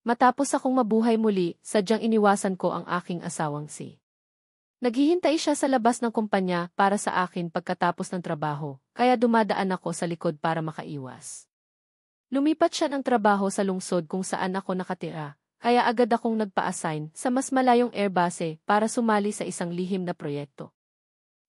Matapos akong mabuhay muli, sadyang iniwasan ko ang aking asawang si. Naghihintay siya sa labas ng kumpanya para sa akin pagkatapos ng trabaho, kaya dumadaan ako sa likod para makaiwas. Lumipat siya ng trabaho sa lungsod kung saan ako nakatira, kaya agad akong nagpa-assign sa mas malayong airbase para sumali sa isang lihim na proyekto.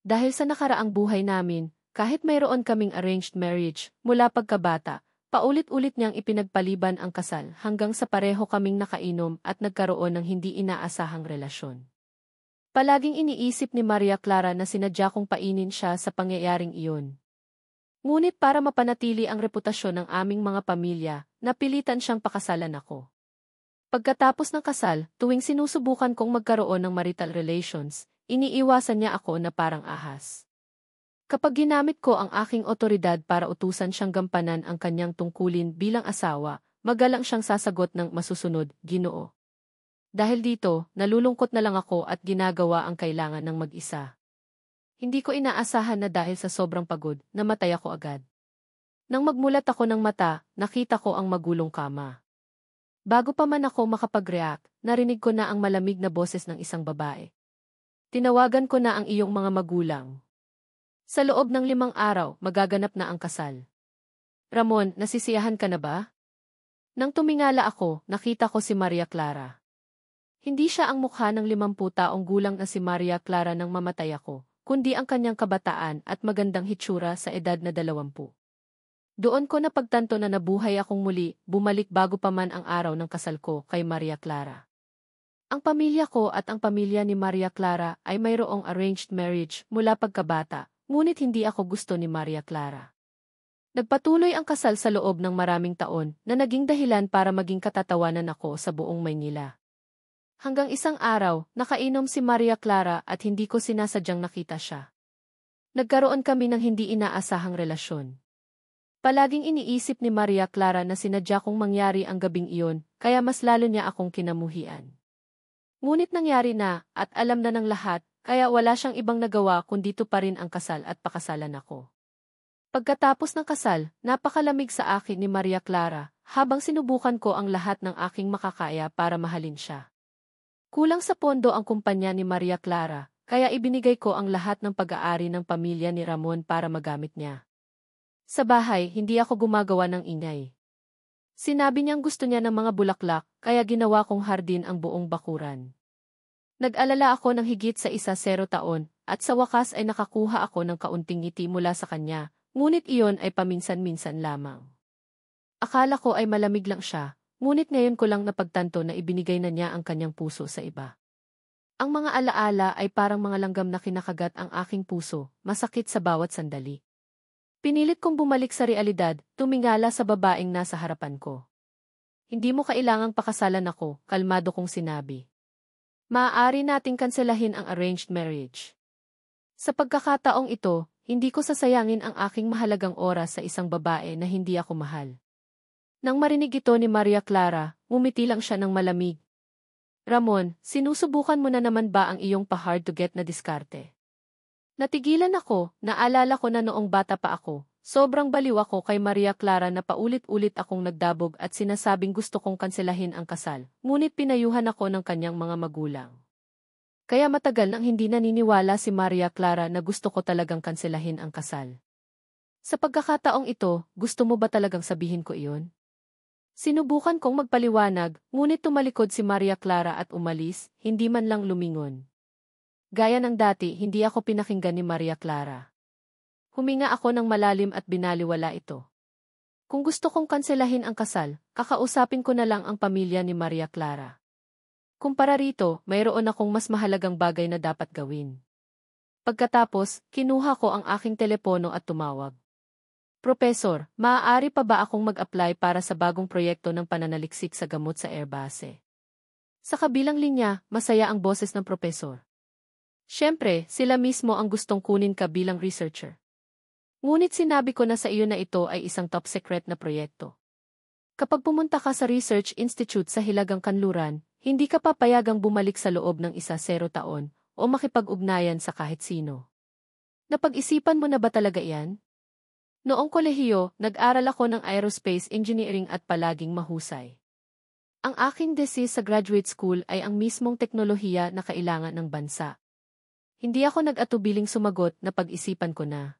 Dahil sa nakaraang buhay namin, kahit mayroon kaming arranged marriage mula pagkabata, paulit-ulit niyang ipinagpaliban ang kasal hanggang sa pareho kaming nakainom at nagkaroon ng hindi inaasahang relasyon. Palaging iniisip ni Maria Clara na sinadya kong painin siya sa pangyayaring iyon. Ngunit para mapanatili ang reputasyon ng aming mga pamilya, napilitan siyang pakasalan ako. Pagkatapos ng kasal, tuwing sinusubukan kong magkaroon ng marital relations, iniiwasan niya ako na parang ahas. Kapag ginamit ko ang aking otoridad para utusan siyang gampanan ang kanyang tungkulin bilang asawa, magalang siyang sasagot ng masusunod, Ginoo. Dahil dito, nalulungkot na lang ako at ginagawa ang kailangan ng mag-isa. Hindi ko inaasahan na dahil sa sobrang pagod, namatay ako agad. Nang magmulat ako ng mata, nakita ko ang magulong kama. Bago pa man ako makapag-react, narinig ko na ang malamig na boses ng isang babae. Tinawagan ko na ang iyong mga magulang. Sa loob ng 5 araw, magaganap na ang kasal. Ramon, nasisiyahan ka na ba? Nang tumingala ako, nakita ko si Maria Clara. Hindi siya ang mukha ng 50 taong gulang na si Maria Clara nang mamatay ako, kundi ang kanyang kabataan at magandang hitsura sa edad na 20. Doon ko napagtanto na nabuhay akong muli, bumalik bago pa man ang araw ng kasal ko kay Maria Clara. Ang pamilya ko at ang pamilya ni Maria Clara ay mayroong arranged marriage mula pagkabata, ngunit hindi ako gusto ni Maria Clara. Nagpatuloy ang kasal sa loob ng maraming taon na naging dahilan para maging katatawanan ako sa buong Maynila. Hanggang isang araw, nakainom si Maria Clara at hindi ko sinasadyang nakita siya. Nagkaroon kami ng hindi inaasahang relasyon. Palaging iniisip ni Maria Clara na sinadya kong mangyari ang gabing iyon, kaya mas lalo niya akong kinamuhian. Ngunit nangyari na, at alam na ng lahat, kaya wala siyang ibang nagawa kundi tuparin ang kasal at pakasalan ako. Pagkatapos ng kasal, napakalamig sa akin ni Maria Clara, habang sinubukan ko ang lahat ng aking makakaya para mahalin siya. Kulang sa pondo ang kumpanya ni Maria Clara, kaya ibinigay ko ang lahat ng pag-aari ng pamilya ni Ramon para magamit niya. Sa bahay, hindi ako gumagawa ng ingay. Sinabi niyang gusto niya ng mga bulaklak, kaya ginawa kong hardin ang buong bakuran. Nag-alala ako ng higit sa 10 taon, at sa wakas ay nakakuha ako ng kaunting ngiti mula sa kanya, ngunit iyon ay paminsan-minsan lamang. Akala ko ay malamig lang siya, ngunit ngayon ko lang napagtanto na ibinigay na niya ang kanyang puso sa iba. Ang mga alaala ay parang mga langgam na kinakagat ang aking puso, masakit sa bawat sandali. Pinilit kong bumalik sa realidad, tumingala sa babaeng nasa harapan ko. Hindi mo kailangang pakasalan ako, kalmado kong sinabi. Maaari nating kanselahin ang arranged marriage. Sa pagkakataong ito, hindi ko sasayangin ang aking mahalagang oras sa isang babae na hindi ako mahal. Nang marinig ito ni Maria Clara, ngumiti lang siya ng malamig. Ramon, sinusubukan mo na naman ba ang iyong pa-hard to get na diskarte? Natigilan ako, naalala ko na noong bata pa ako, sobrang baliw ako kay Maria Clara na paulit-ulit akong nagdabog at sinasabing gusto kong kanselahin ang kasal, ngunit pinayuhan ako ng kanyang mga magulang. Kaya matagal nang hindi naniniwala si Maria Clara na gusto ko talagang kanselahin ang kasal. Sa pagkakataong ito, gusto mo ba talagang sabihin ko iyon? Sinubukan kong magpaliwanag, ngunit tumalikod si Maria Clara at umalis, hindi man lang lumingon. Gaya ng dati, hindi ako pinakinggan ni Maria Clara. Huminga ako ng malalim at binaliwala ito. Kung gusto kong kanselahin ang kasal, kakausapin ko na lang ang pamilya ni Maria Clara. Kumpara rito, mayroon akong mas mahalagang bagay na dapat gawin. Pagkatapos, kinuha ko ang aking telepono at tumawag. Professor, maaari pa ba akong mag-apply para sa bagong proyekto ng pananaliksik sa gamot sa airbase? Sa kabilang linya, masaya ang boses ng professor. Siyempre, sila mismo ang gustong kunin ka bilang researcher. Ngunit sinabi ko na sa iyo na ito ay isang top secret na proyekto. Kapag pumunta ka sa Research Institute sa Hilagang Kanluran, hindi ka papayagang bumalik sa loob ng 10 taon o makipag-ugnayan sa kahit sino. Napag-isipan mo na ba talaga iyan? Noong kolehiyo, nag-aral ako ng aerospace engineering at palaging mahusay. Ang aking thesis sa graduate school ay ang mismong teknolohiya na kailangan ng bansa. Hindi ako nag-atubiling sumagot na pag-isipan ko na.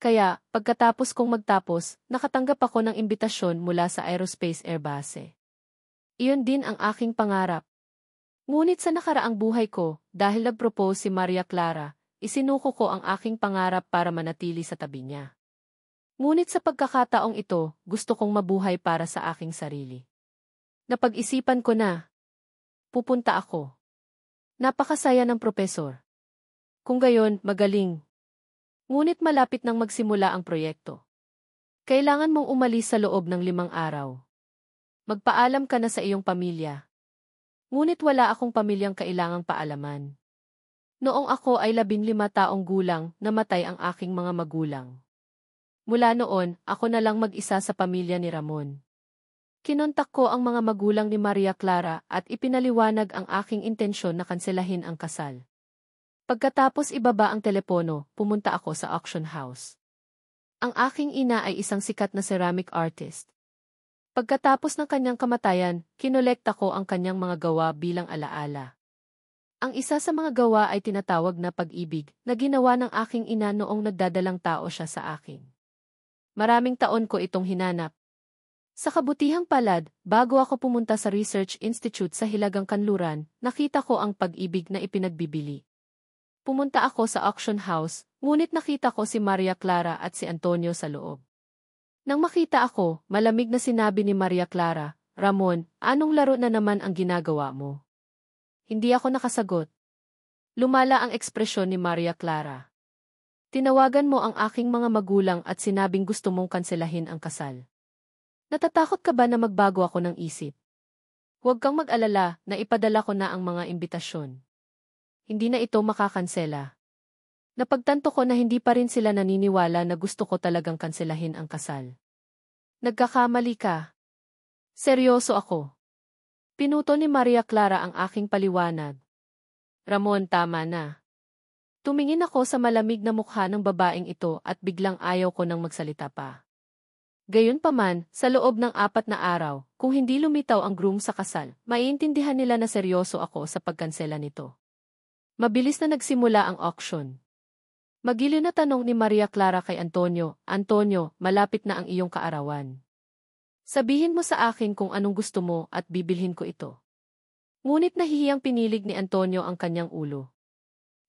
Kaya, pagkatapos kong magtapos, nakatanggap ako ng imbitasyon mula sa Aerospace Air Base. Iyon din ang aking pangarap. Ngunit sa nakaraang buhay ko, dahil nag-propose si Maria Clara, isinuko ko ang aking pangarap para manatili sa tabi niya. Ngunit sa pagkakataong ito, gusto kong mabuhay para sa aking sarili. Napag-isipan ko na. Pupunta ako. Napakasaya ng propesor. Kung gayon, magaling. Ngunit malapit nang magsimula ang proyekto. Kailangan mong umalis sa loob ng 5 araw. Magpaalam ka na sa iyong pamilya. Ngunit wala akong pamilyang kailangang paalaman. Noong ako ay 15 taong gulang, namatay ang aking mga magulang. Mula noon, ako na lang mag-isa sa pamilya ni Ramon. Kinontak ko ang mga magulang ni Maria Clara at ipinaliwanag ang aking intensyon na kanselahin ang kasal. Pagkatapos ibaba ang telepono, pumunta ako sa auction house. Ang aking ina ay isang sikat na ceramic artist. Pagkatapos ng kanyang kamatayan, kinolekta ko ang kanyang mga gawa bilang alaala. Ang isa sa mga gawa ay tinatawag na pag-ibig na ginawa ng aking ina noong nagdadalang tao siya sa akin. Maraming taon ko itong hinanap. Sa kabutihang palad, bago ako pumunta sa Research Institute sa Hilagang Kanluran, nakita ko ang pag-ibig na ipinagbibili. Pumunta ako sa auction house, ngunit nakita ko si Maria Clara at si Antonio sa loob. Nang makita ako, malamig na sinabi ni Maria Clara, "Ramon, anong laro na naman ang ginagawa mo?" Hindi ako nakasagot. Lumala ang ekspresyon ni Maria Clara. "Tinawagan mo ang aking mga magulang at sinabing gusto mong kanselahin ang kasal. Natatakot ka ba na magbago ako ng isip? Huwag kang mag-alala na ipadala ko na ang mga imbitasyon. Hindi na ito makakansela." Napagtanto ko na hindi pa rin sila naniniwala na gusto ko talagang kanselahin ang kasal. "Nagkakamali ka." Seryoso ako. Pinuto ni Maria Clara ang aking paliwanag. "Ramon, tama na." Tumingin ako sa malamig na mukha ng babaeng ito at biglang ayaw ko nang magsalita pa. Gayunpaman, sa loob ng 4 na araw, kung hindi lumitaw ang groom sa kasal, maiintindihan nila na seryoso ako sa pagkansela nito. Mabilis na nagsimula ang auction. Magiliw na tanong ni Maria Clara kay Antonio, "Antonio, malapit na ang iyong kaarawan. Sabihin mo sa akin kung anong gusto mo at bibilhin ko ito." Ngunit nahihiyang pinilig ni Antonio ang kanyang ulo.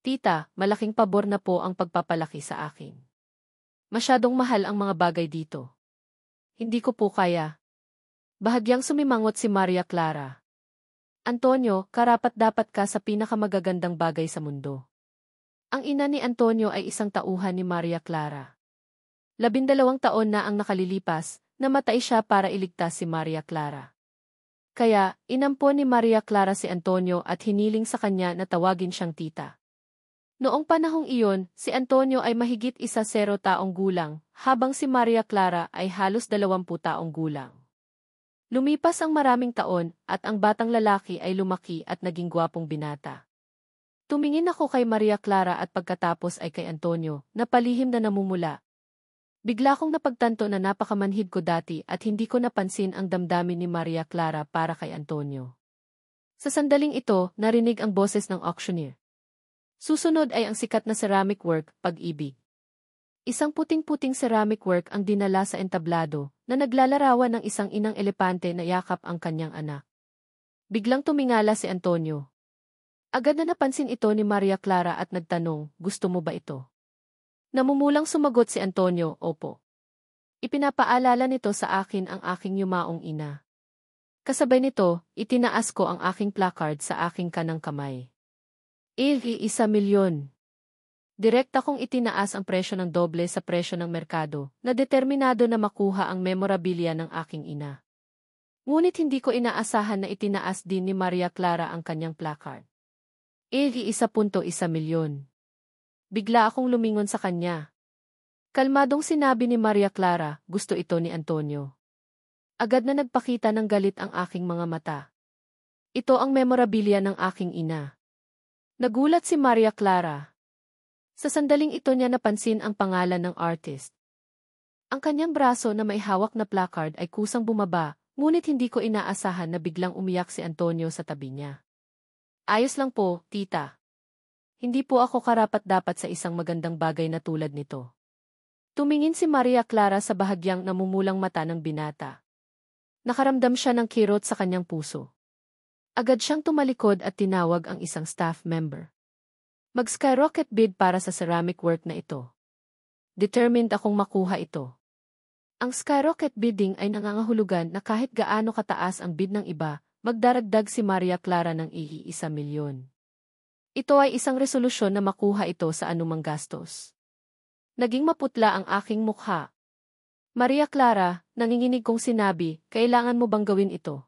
"Tita, malaking pabor na po ang pagpapalaki sa akin. Masyadong mahal ang mga bagay dito. Hindi ko po kaya." Bahagyang sumimangot si Maria Clara. "Antonio, karapat-dapat ka sa pinakamagagandang bagay sa mundo." Ang ina ni Antonio ay isang tauhan ni Maria Clara. 12 taon na ang nakalilipas, namatay siya para iligtas si Maria Clara. Kaya, inampon ni Maria Clara si Antonio at hiniling sa kanya na tawagin siyang tita. Noong panahong iyon, si Antonio ay mahigit 10 taong gulang, habang si Maria Clara ay halos 20 taong gulang. Lumipas ang maraming taon, at ang batang lalaki ay lumaki at naging gwapong binata. Tumingin ako kay Maria Clara at pagkatapos ay kay Antonio, na palihim na namumula. Bigla kong napagtanto na napakamanhid ko dati at hindi ko napansin ang damdamin ni Maria Clara para kay Antonio. Sa sandaling ito, narinig ang boses ng auctioneer. Susunod ay ang sikat na ceramic work, Pag-ibig. Isang puting-puting ceramic work ang dinala sa entablado, na naglalarawan ng isang inang elepante na yakap ang kanyang anak. Biglang tumingala si Antonio. Agad na napansin ito ni Maria Clara at nagtanong, "Gusto mo ba ito?" Namumulang sumagot si Antonio, "Opo." Ipinapaalala nito sa akin ang aking yumaong ina. Kasabay nito, itinaas ko ang aking placard sa aking kanang kamay. 1,000,000. Direkta kong itinaas ang presyo ng doble sa presyo ng merkado, na determinado na makuha ang memorabilia ng aking ina. Ngunit hindi ko inaasahan na itinaas din ni Maria Clara ang kanyang placard. 1,100,000. Bigla akong lumingon sa kanya. Kalmadong sinabi ni Maria Clara, "Gusto ito ni Antonio." Agad na nagpakita ng galit ang aking mga mata. "Ito ang memorabilia ng aking ina." Nagulat si Maria Clara. Sa sandaling ito niya napansin ang pangalan ng artist. Ang kanyang braso na may hawak na placard ay kusang bumaba, Ngunit hindi ko inaasahan na biglang umiyak si Antonio sa tabi niya. Ayos lang po, tita. Hindi po ako karapat-dapat sa isang magandang bagay na tulad nito. Tumingin si Maria Clara sa bahagyang namumulang mata ng binata. Nakaramdam siya ng kirot sa kanyang puso. Agad siyang tumalikod at tinawag ang isang staff member. Mag-skyrocket bid para sa ceramic work na ito. Determined akong makuha ito. Ang skyrocket bidding ay nangangahulugan na kahit gaano kataas ang bid ng iba, magdaragdag si Maria Clara ng ₱1,000,000. Ito ay isang resolusyon na makuha ito sa anumang gastos. Naging maputla ang aking mukha. Maria Clara, nanginginig kong sinabi, kailangan mo bang gawin ito?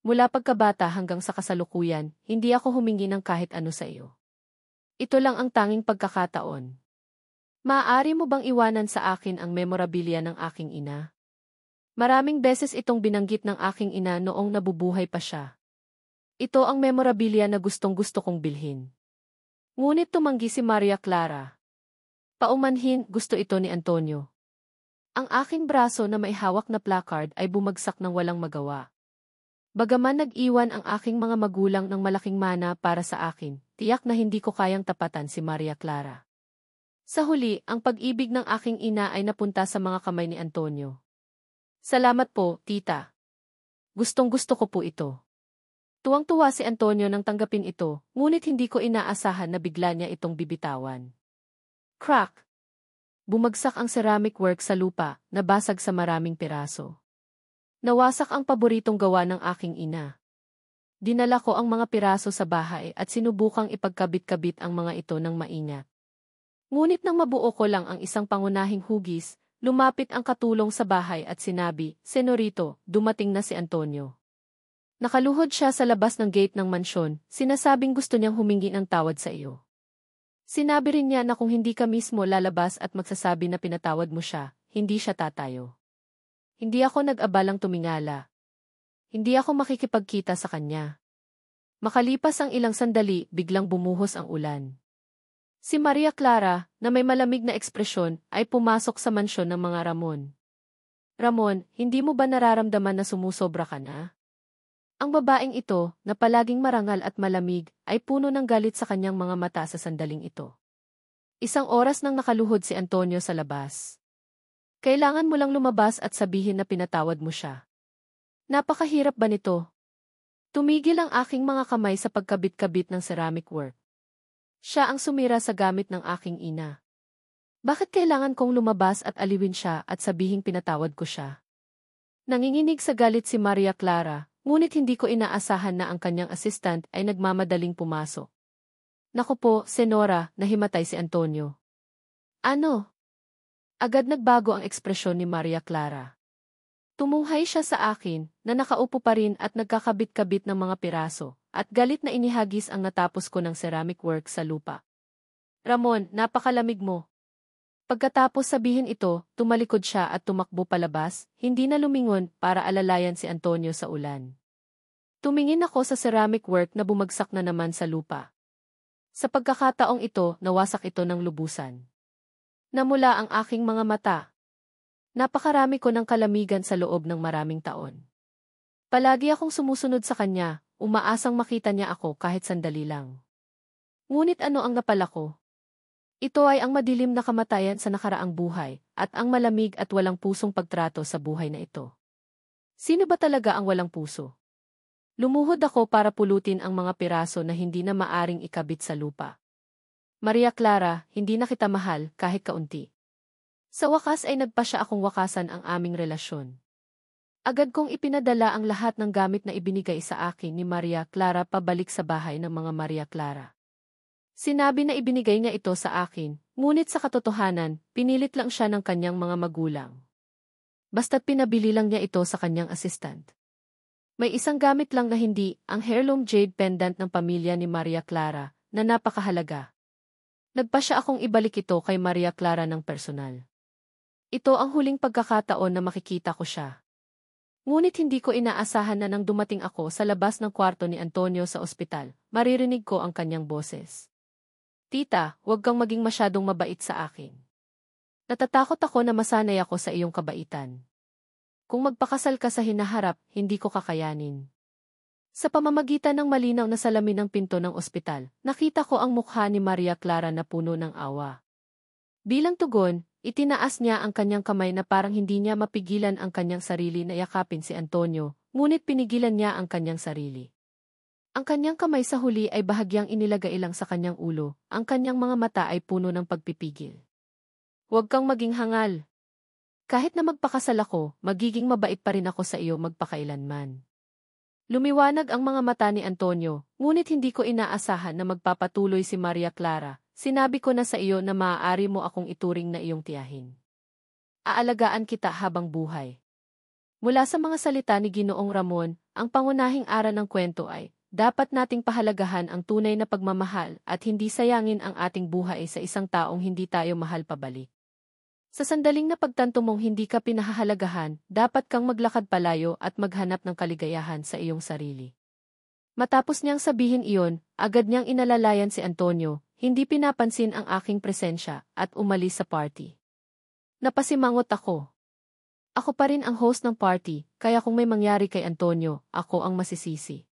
Mula pagkabata hanggang sa kasalukuyan, hindi ako humingi ng kahit ano sa iyo. Ito lang ang tanging pagkakataon. Maaari mo bang iwanan sa akin ang memorabilia ng aking ina? Maraming beses itong binanggit ng aking ina noong nabubuhay pa siya. Ito ang memorabilia na gustong-gusto kong bilhin. Ngunit tumanggi si Maria Clara. Paumanhin, gusto ito ni Antonio. Ang aking braso na may hawak na placard ay bumagsak ng walang magawa. Bagaman nag-iwan ang aking mga magulang ng malaking mana para sa akin, tiyak na hindi ko kayang tapatan si Maria Clara. Sa huli, ang pag-ibig ng aking ina ay napunta sa mga kamay ni Antonio. Salamat po, tita. Gustong-gusto ko po ito. Tuwang-tuwa si Antonio nang tanggapin ito, ngunit hindi ko inaasahan na bigla niya itong bibitawan. Crack! Bumagsak ang ceramic work sa lupa, nabasag sa maraming piraso. Nawasak ang paboritong gawa ng aking ina. Dinala ko ang mga piraso sa bahay at sinubukang ipagkabit-kabit ang mga ito ng maingat. Ngunit nang mabuo ko lang ang isang pangunahing hugis, lumapit ang katulong sa bahay at sinabi, "Senorito, dumating na si Antonio." Nakaluhod siya sa labas ng gate ng mansyon, sinasabing gusto niyang humingi ng tawad sa iyo. Sinabi rin niya na kung hindi ka mismo lalabas at magsasabi na pinatawad mo siya, hindi siya tatayo. Hindi ako nag-abalang tumingala. Hindi ako makikipagkita sa kanya. Makalipas ang ilang sandali, biglang bumuhos ang ulan. Si Maria Clara, na may malamig na ekspresyon, ay pumasok sa mansyon ng mga Ramon. Ramon, hindi mo ba nararamdaman na sumusobra ka na? Ang babaeng ito, na palaging marangal at malamig, ay puno ng galit sa kanyang mga mata sa sandaling ito. Isang oras nang nakaluhod si Antonio sa labas. Kailangan mo lang lumabas at sabihin na pinatawad mo siya. Napakahirap ba nito? Tumigil ang aking mga kamay sa pagkabit-kabit ng ceramic work. Siya ang sumira sa gamit ng aking ina. Bakit kailangan kong lumabas at aliwin siya at sabihing pinatawad ko siya? Nanginginig sa galit si Maria Clara, ngunit hindi ko inaasahan na ang kanyang assistant ay nagmamadaling pumasok. Naku po, Senora, nahimatay si Antonio. Ano? Agad nagbago ang ekspresyon ni Maria Clara. Tumunghay siya sa akin, na nakaupo pa rin at nagkakabit-kabit ng mga piraso, at galit na inihagis ang natapos ko ng ceramic work sa lupa. Ramon, napakalamig mo. Pagkatapos sabihin ito, tumalikod siya at tumakbo palabas, hindi na lumingon para alalayan si Antonio sa ulan. Tumingin ako sa ceramic work na bumagsak na naman sa lupa. Sa pagkakataong ito, nawasak ito ng lubusan. Namula ang aking mga mata. Napakarami ko ng kalamigan sa loob ng maraming taon. Palagi akong sumusunod sa kanya, umaasang makita niya ako kahit sandali lang. Ngunit ano ang napala ko? Ito ay ang madilim na kamatayan sa nakaraang buhay, at ang malamig at walang pusong pagtrato sa buhay na ito. Sino ba talaga ang walang puso? Lumuhod ako para pulutin ang mga piraso na hindi na maaring ikabit sa lupa. Maria Clara, hindi na kita mahal kahit kaunti. Sa wakas ay nagpasya akong wakasan ang aming relasyon. Agad kong ipinadala ang lahat ng gamit na ibinigay sa akin ni Maria Clara pabalik sa bahay ng mga Maria Clara. Sinabi na ibinigay niya ito sa akin, ngunit sa katotohanan, pinilit lang siya ng kanyang mga magulang. Basta't pinabili lang niya ito sa kanyang assistant. May isang gamit lang na hindi, ang heirloom jade pendant ng pamilya ni Maria Clara, na napakahalaga. Nagpasya akong ibalik ito kay Maria Clara ng personal. Ito ang huling pagkakataon na makikita ko siya. Ngunit hindi ko inaasahan na nang dumating ako sa labas ng kwarto ni Antonio sa ospital, maririnig ko ang kanyang boses. Tita, huwag kang maging masyadong mabait sa akin. Natatakot ako na masanay ako sa iyong kabaitan. kung magpakasal ka sa hinaharap, hindi ko kakayanin. Sa pamamagitan ng malinaw na salamin ng pinto ng ospital, nakita ko ang mukha ni Maria Clara na puno ng awa. Bilang tugon, itinaas niya ang kanyang kamay na parang hindi niya mapigilan ang kanyang sarili na yakapin si Antonio, ngunit pinigilan niya ang kanyang sarili. Ang kanyang kamay sa huli ay bahagyang inilagay lang sa kanyang ulo, ang kanyang mga mata ay puno ng pagpipigil. Huwag kang maging hangal. Kahit na magpakasal ako, magiging mabait pa rin ako sa iyo magpakailanman. Lumiwanag ang mga mata ni Antonio, ngunit hindi ko inaasahan na magpapatuloy si Maria Clara. Sinabi ko na sa iyo na maaari mo akong ituring na iyong tiyahin. Aalagaan kita habang buhay. Mula sa mga salita ni Ginoong Ramon, ang pangunahing aral ng kwento ay, dapat nating pahalagahan ang tunay na pagmamahal at hindi sayangin ang ating buhay sa isang taong hindi tayo mahal pabalik. Sa sandaling na pagtanto mong hindi ka pinahahalagahan, dapat kang maglakad palayo at maghanap ng kaligayahan sa iyong sarili. Matapos niyang sabihin iyon, agad niyang inalalayan si Antonio, hindi pinapansin ang aking presensya, at umalis sa party. Napasimangot ako. Ako pa rin ang host ng party, kaya kung may mangyari kay Antonio, ako ang masisisi.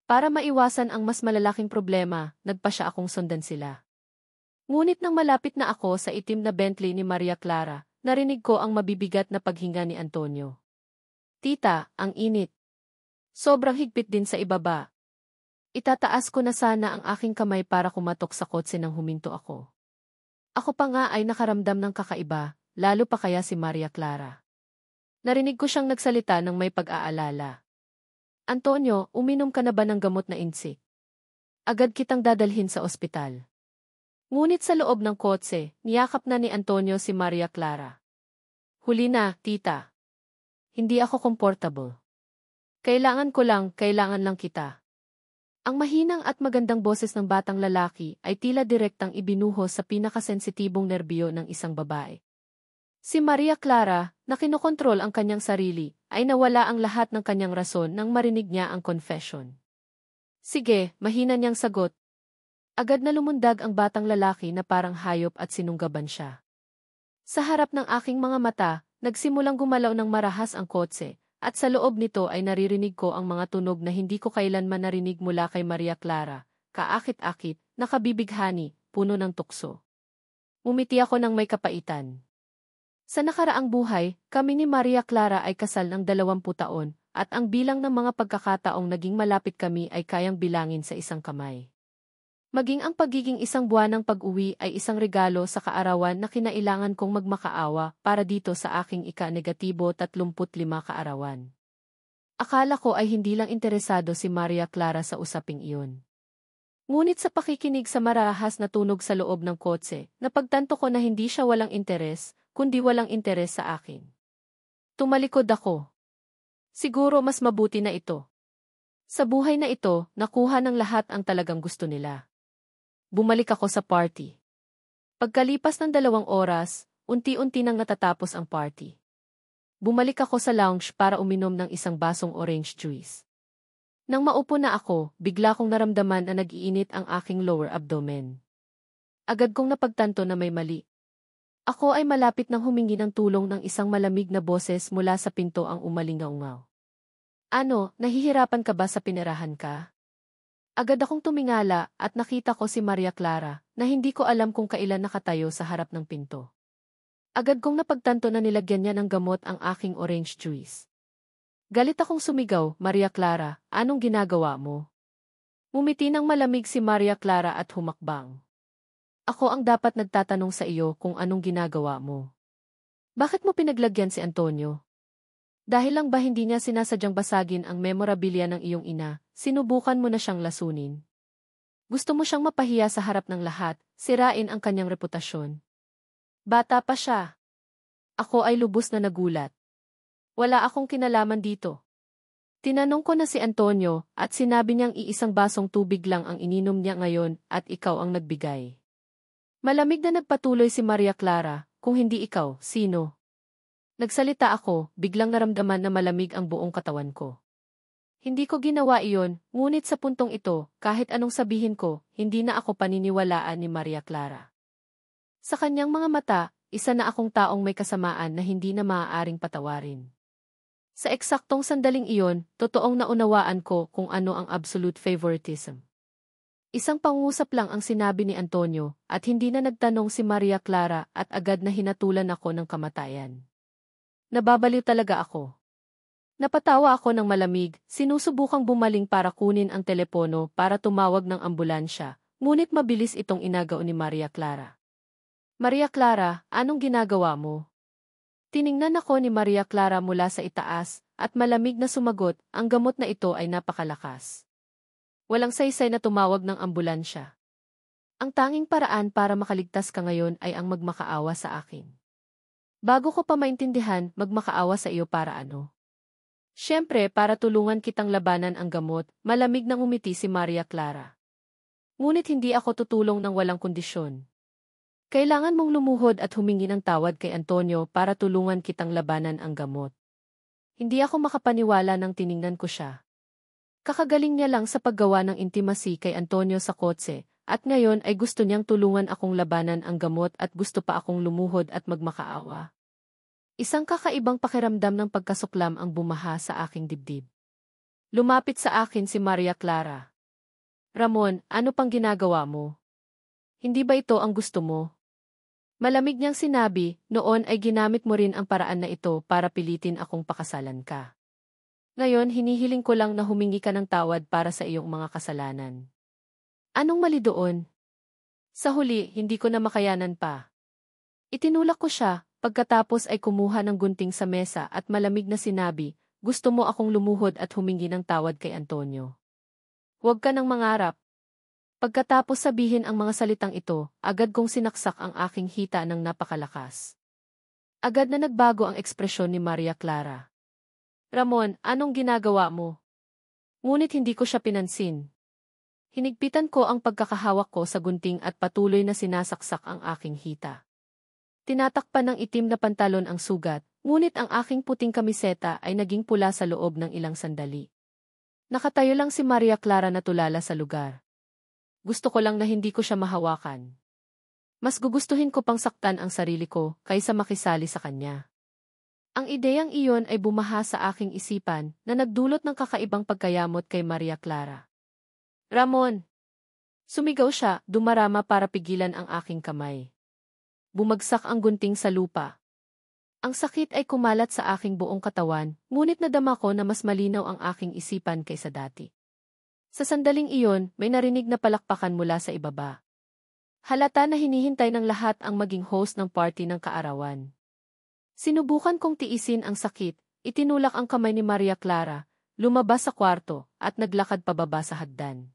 Para maiwasan ang mas malalaking problema, nagpa siya akong sundan sila. Ngunit nang malapit na ako sa itim na Bentley ni Maria Clara, narinig ko ang mabibigat na paghinga ni Antonio. Tita, ang init. Sobrang higpit din sa ibaba. Itataas ko na sana ang aking kamay para kumatok sa kotse nang huminto ako. Ako pa nga ay nakaramdam ng kakaiba, lalo pa kaya si Maria Clara. Narinig ko siyang nagsalita ng may pag-aalala. Antonio, uminom ka na ba ng gamot na insik? Agad kitang dadalhin sa ospital. Ngunit sa loob ng kotse, niyakap na ni Antonio si Maria Clara. Huli na, tita. Hindi ako comfortable. Kailangan lang kita. Ang mahinang at magandang boses ng batang lalaki ay tila direktang ibinuhos sa pinakasensitibong nerbiyo ng isang babae. Si Maria Clara, na kinokontrol ang kanyang sarili, ay nawala ang lahat ng kanyang rason nang marinig niya ang confession. Sige, mahina niyang sagot. Agad na lumundag ang batang lalaki na parang hayop at sinunggaban siya. Sa harap ng aking mga mata, nagsimulang gumalaw ng marahas ang kotse, at sa loob nito ay naririnig ko ang mga tunog na hindi ko kailanman narinig mula kay Maria Clara, kaakit-akit, nakabibighani, puno ng tukso. Umiti ako ng may kapaitan. Sa nakaraang buhay, kami ni Maria Clara ay kasal ng 20 taon, at ang bilang ng mga pagkakataong naging malapit kami ay kayang bilangin sa isang kamay. Maging ang pagiging isang buwan ng pag-uwi ay isang regalo sa kaarawan na kinailangan kong magmakaawa para dito sa aking ika-negatibo 35 kaarawan. Akala ko ay hindi lang interesado si Maria Clara sa usaping iyon. Ngunit sa pakikinig sa marahas na tunog sa loob ng kotse, napagtanto ko na hindi siya walang interes, kundi walang interes sa akin. Tumalikod ako. Siguro mas mabuti na ito. Sa buhay na ito, nakuha ng lahat ang talagang gusto nila. Bumalik ako sa party. Pagkalipas ng 2 oras, unti-unti nang natatapos ang party. Bumalik ako sa lounge para uminom ng isang basong orange juice. Nang maupo na ako, bigla kong naramdaman na nag-iinit ang aking lower abdomen. Agad kong napagtanto na may mali. Ako ay malapit nang humingi ng tulong ng isang malamig na boses mula sa pinto ang umalingaungaw. Ano, nahihirapan ka ba sa pinirahan ka? Agad akong tumingala at nakita ko si Maria Clara na hindi ko alam kung kailan nakatayo sa harap ng pinto. Agad kong napagtanto na nilagyan niya ng gamot ang aking orange juice. Galit akong sumigaw, Maria Clara, anong ginagawa mo? Ngumiti ng malamig si Maria Clara at humakbang. Ako ang dapat nagtatanong sa iyo kung anong ginagawa mo. Bakit mo pinaglagyan si Antonio? Dahil lang ba hindi niya sinasadyang basagin ang memorabilia ng iyong ina, sinubukan mo na siyang lasunin? Gusto mo siyang mapahiya sa harap ng lahat, sirain ang kanyang reputasyon. Bata pa siya. Ako ay lubos na nagulat. Wala akong kinalaman dito. Tinanong ko na si Antonio at sinabi niyang iisang basong tubig lang ang ininom niya ngayon at ikaw ang nagbigay. Malamig na nagpatuloy si Maria Clara, kung hindi ikaw, sino? Nagsalita ako, biglang naramdaman na malamig ang buong katawan ko. Hindi ko ginawa iyon, ngunit sa puntong ito, kahit anong sabihin ko, hindi na ako paniniwalaan ni Maria Clara. Sa kanyang mga mata, isa na akong taong may kasamaan na hindi na maaaring patawarin. Sa eksaktong sandaling iyon, totoong naunawaan ko kung ano ang absolute favoritism. Isang pangusap lang ang sinabi ni Antonio at hindi na nagtanong si Maria Clara at agad na hinatulan ako ng kamatayan. Nababaliw talaga ako. Napatawa ako ng malamig, sinusubukang bumaling para kunin ang telepono para tumawag ng ambulansya, ngunit mabilis itong inagaw ni Maria Clara. Maria Clara, anong ginagawa mo? Tiningnan ako ni Maria Clara mula sa itaas at malamig na sumagot, ang gamot na ito ay napakalakas. Walang saysay na tumawag ng ambulansya. Ang tanging paraan para makaligtas ka ngayon ay ang magmakaawa sa akin. Bago ko pa maintindihan, magmakaawa sa iyo para ano? Siyempre, para tulungan kitang labanan ang gamot, malamig nang umiti si Maria Clara. Ngunit hindi ako tutulong ng walang kondisyon. Kailangan mong lumuhod at humingi ng tawad kay Antonio para tulungan kitang labanan ang gamot. Hindi ako makapaniwala nang tiningnan ko siya. Kakagaling niya lang sa paggawa ng intimacy kay Antonio sa kotse, at ngayon ay gusto niyang tulungan akong labanan ang gamot at gusto pa akong lumuhod at magmakaawa. Isang kakaibang pakiramdam ng pagkasuklam ang bumaha sa aking dibdib. Lumapit sa akin si Maria Clara. Ramon, ano pang ginagawa mo? Hindi ba ito ang gusto mo? Malamig niyang sinabi, noon ay ginamit mo rin ang paraan na ito para pilitin akong pakasalan ka. Ngayon, hinihiling ko lang na humingi ka ng tawad para sa iyong mga kasalanan. Anong mali doon? Sa huli, hindi ko na makayanan pa. Itinulak ko siya, pagkatapos ay kumuha ng gunting sa mesa at malamig na sinabi, gusto mo akong lumuhod at humingi ng tawad kay Antonio. Huwag ka nang mangarap. Pagkatapos sabihin ang mga salitang ito, agad kong sinaksak ang aking hita ng napakalakas. Agad na nagbago ang ekspresyon ni Maria Clara. Ramon, anong ginagawa mo? Ngunit hindi ko siya pinansin. Hinigpitan ko ang pagkakahawak ko sa gunting at patuloy na sinasaksak ang aking hita. Tinatakpan ng itim na pantalon ang sugat, ngunit ang aking puting kamiseta ay naging pula sa loob ng ilang sandali. Nakatayo lang si Maria Clara na tulala sa lugar. Gusto ko lang na hindi ko siya mahawakan. Mas gugustuhin ko pang saktan ang sarili ko kaysa makisali sa kanya. Ang ideyang iyon ay bumaha sa aking isipan na nagdulot ng kakaibang pagkayamot kay Maria Clara. Ramon! Sumigaw siya, dumarama para pigilan ang aking kamay. Bumagsak ang gunting sa lupa. Ang sakit ay kumalat sa aking buong katawan, ngunit nadama ko na mas malinaw ang aking isipan kaysa dati. Sa sandaling iyon, may narinig na palakpakan mula sa ibaba. Halata na hinihintay ng lahat ang maging host ng party ng kaarawan. Sinubukan kong tiisin ang sakit, itinulak ang kamay ni Maria Clara, lumabas sa kwarto, at naglakad pababa sa hagdan.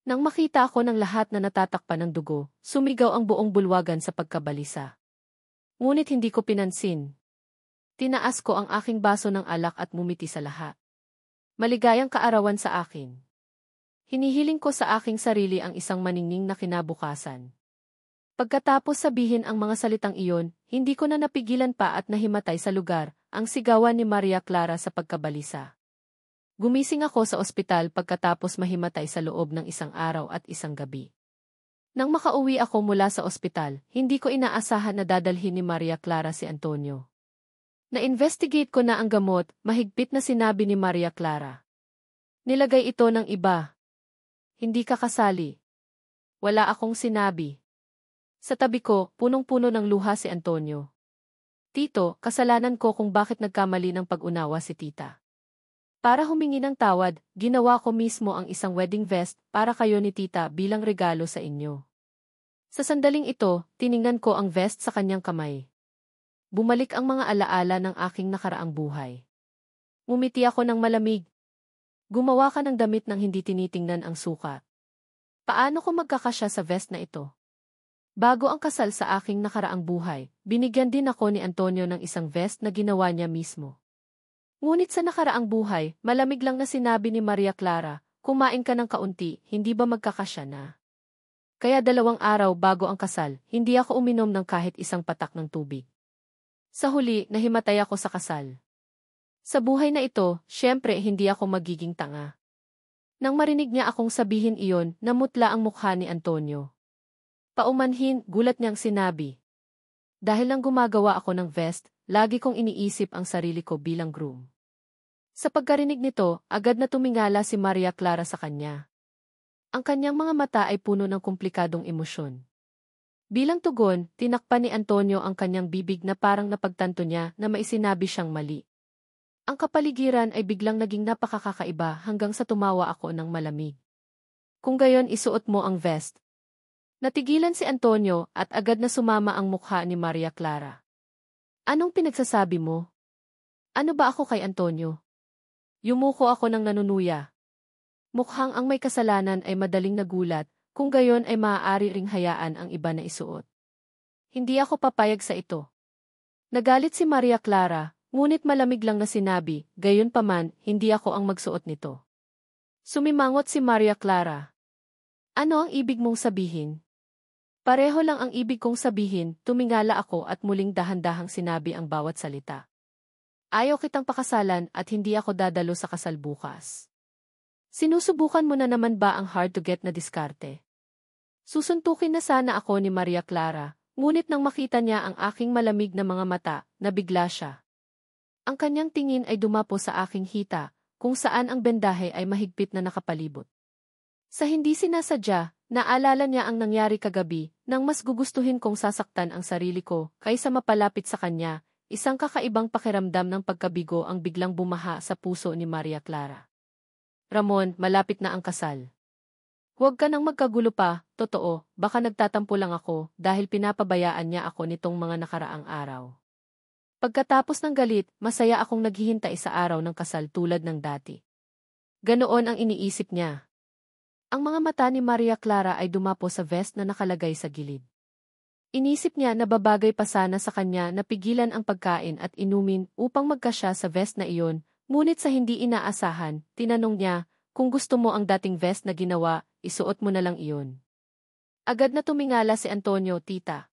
Nang makita ako ng lahat na natatakpan ng dugo, sumigaw ang buong bulwagan sa pagkabalisa. Ngunit hindi ko pinansin. Tinaas ko ang aking baso ng alak at mumiti sa lahat. Maligayang kaarawan sa akin. Hinihiling ko sa aking sarili ang isang maningning na kinabukasan. Pagkatapos sabihin ang mga salitang iyon, hindi ko na napigilan pa at nahimatay sa lugar, ang sigawan ni Maria Clara sa pagkabalisa. Gumising ako sa ospital pagkatapos mahimatay sa loob ng isang araw at isang gabi. Nang makauwi ako mula sa ospital, hindi ko inaasahan na dadalhin ni Maria Clara si Antonio. Na-investigate ko na ang gamot, mahigpit na sinabi ni Maria Clara. Nilagay ito ng iba. Hindi ka kasali. Wala akong sinabi. Sa tabi ko, punong-puno ng luha si Antonio. Tito, kasalanan ko kung bakit nagkamali ng pag-unawa si tita. Para humingi ng tawad, ginawa ko mismo ang isang wedding vest para kayo ni tita bilang regalo sa inyo. Sa sandaling ito, tiningnan ko ang vest sa kanyang kamay. Bumalik ang mga alaala ng aking nakaraang buhay. Ngumiti ako ng malamig. Gumawa ka ng damit nang hindi tinitingnan ang sukat. Paano ko magkakasya sa vest na ito? Bago ang kasal sa aking nakaraang buhay, binigyan din ako ni Antonio ng isang vest na ginawa niya mismo. Ngunit sa nakaraang buhay, malamig lang na sinabi ni Maria Clara, kumain ka ng kaunti, hindi ba magkakasya na? Kaya 2 araw bago ang kasal, hindi ako uminom ng kahit isang patak ng tubig. Sa huli, nahimatay ako sa kasal. Sa buhay na ito, syempre hindi ako magiging tanga. Nang marinig niya akong sabihin iyon, namutla ang mukha ni Antonio. Paumanhin, gulat niyang sinabi. Dahil lang gumagawa ako ng vest, lagi kong iniisip ang sarili ko bilang groom. Sa pagkarinig nito, agad na tumingala si Maria Clara sa kanya. Ang kanyang mga mata ay puno ng komplikadong emosyon. Bilang tugon, tinakpan ni Antonio ang kanyang bibig na parang napagtanto niya na may sinabi siyang mali. Ang kapaligiran ay biglang naging napakakaiba hanggang sa tumawa ako ng malamig. Kung gayon isuot mo ang vest. Natigilan si Antonio at agad na sumama ang mukha ni Maria Clara. Anong pinagsasabi mo? Ano ba ako kay Antonio? Yumuko ako ng nanunuya. Mukhang ang may kasalanan ay madaling nagulat, kung gayon ay maaari ring hayaan ang iba na isuot. Hindi ako papayag sa ito. Nagalit si Maria Clara, ngunit malamig lang na sinabi, gayon paman, hindi ako ang magsuot nito. Sumimangot si Maria Clara. Ano ang ibig mong sabihin? Pareho lang ang ibig kong sabihin, tumingala ako at muling dahan-dahang sinabi ang bawat salita. Ayaw kitang pakasalan at hindi ako dadalo sa kasal bukas. Sinusubukan mo na naman ba ang hard to get na diskarte? Susuntukin na sana ako ni Maria Clara, ngunit nang makita niya ang aking malamig na mga mata, nabigla siya. Ang kanyang tingin ay dumapo sa aking hita, kung saan ang bendahe ay mahigpit na nakapalibot. Sa hindi sinasadya, naalala niya ang nangyari kagabi, nang mas gugustuhin kong sasaktan ang sarili ko, kaysa mapalapit sa kanya, isang kakaibang pakiramdam ng pagkabigo ang biglang bumaha sa puso ni Maria Clara. Ramon, malapit na ang kasal. Huwag ka nang magkagulo pa, totoo, baka nagtatampo lang ako dahil pinapabayaan niya ako nitong mga nakaraang araw. Pagkatapos ng galit, masaya akong naghihintay sa araw ng kasal tulad ng dati. Ganoon ang iniisip niya. Ang mga mata ni Maria Clara ay dumapo sa vest na nakalagay sa gilid. Inisip niya na babagay pa sana sa kanya na pigilan ang pagkain at inumin upang magkasya sa vest na iyon, ngunit sa hindi inaasahan, tinanong niya, kung gusto mo ang dating vest na ginawa, isuot mo na lang iyon. Agad na tumingala si Antonio, tita.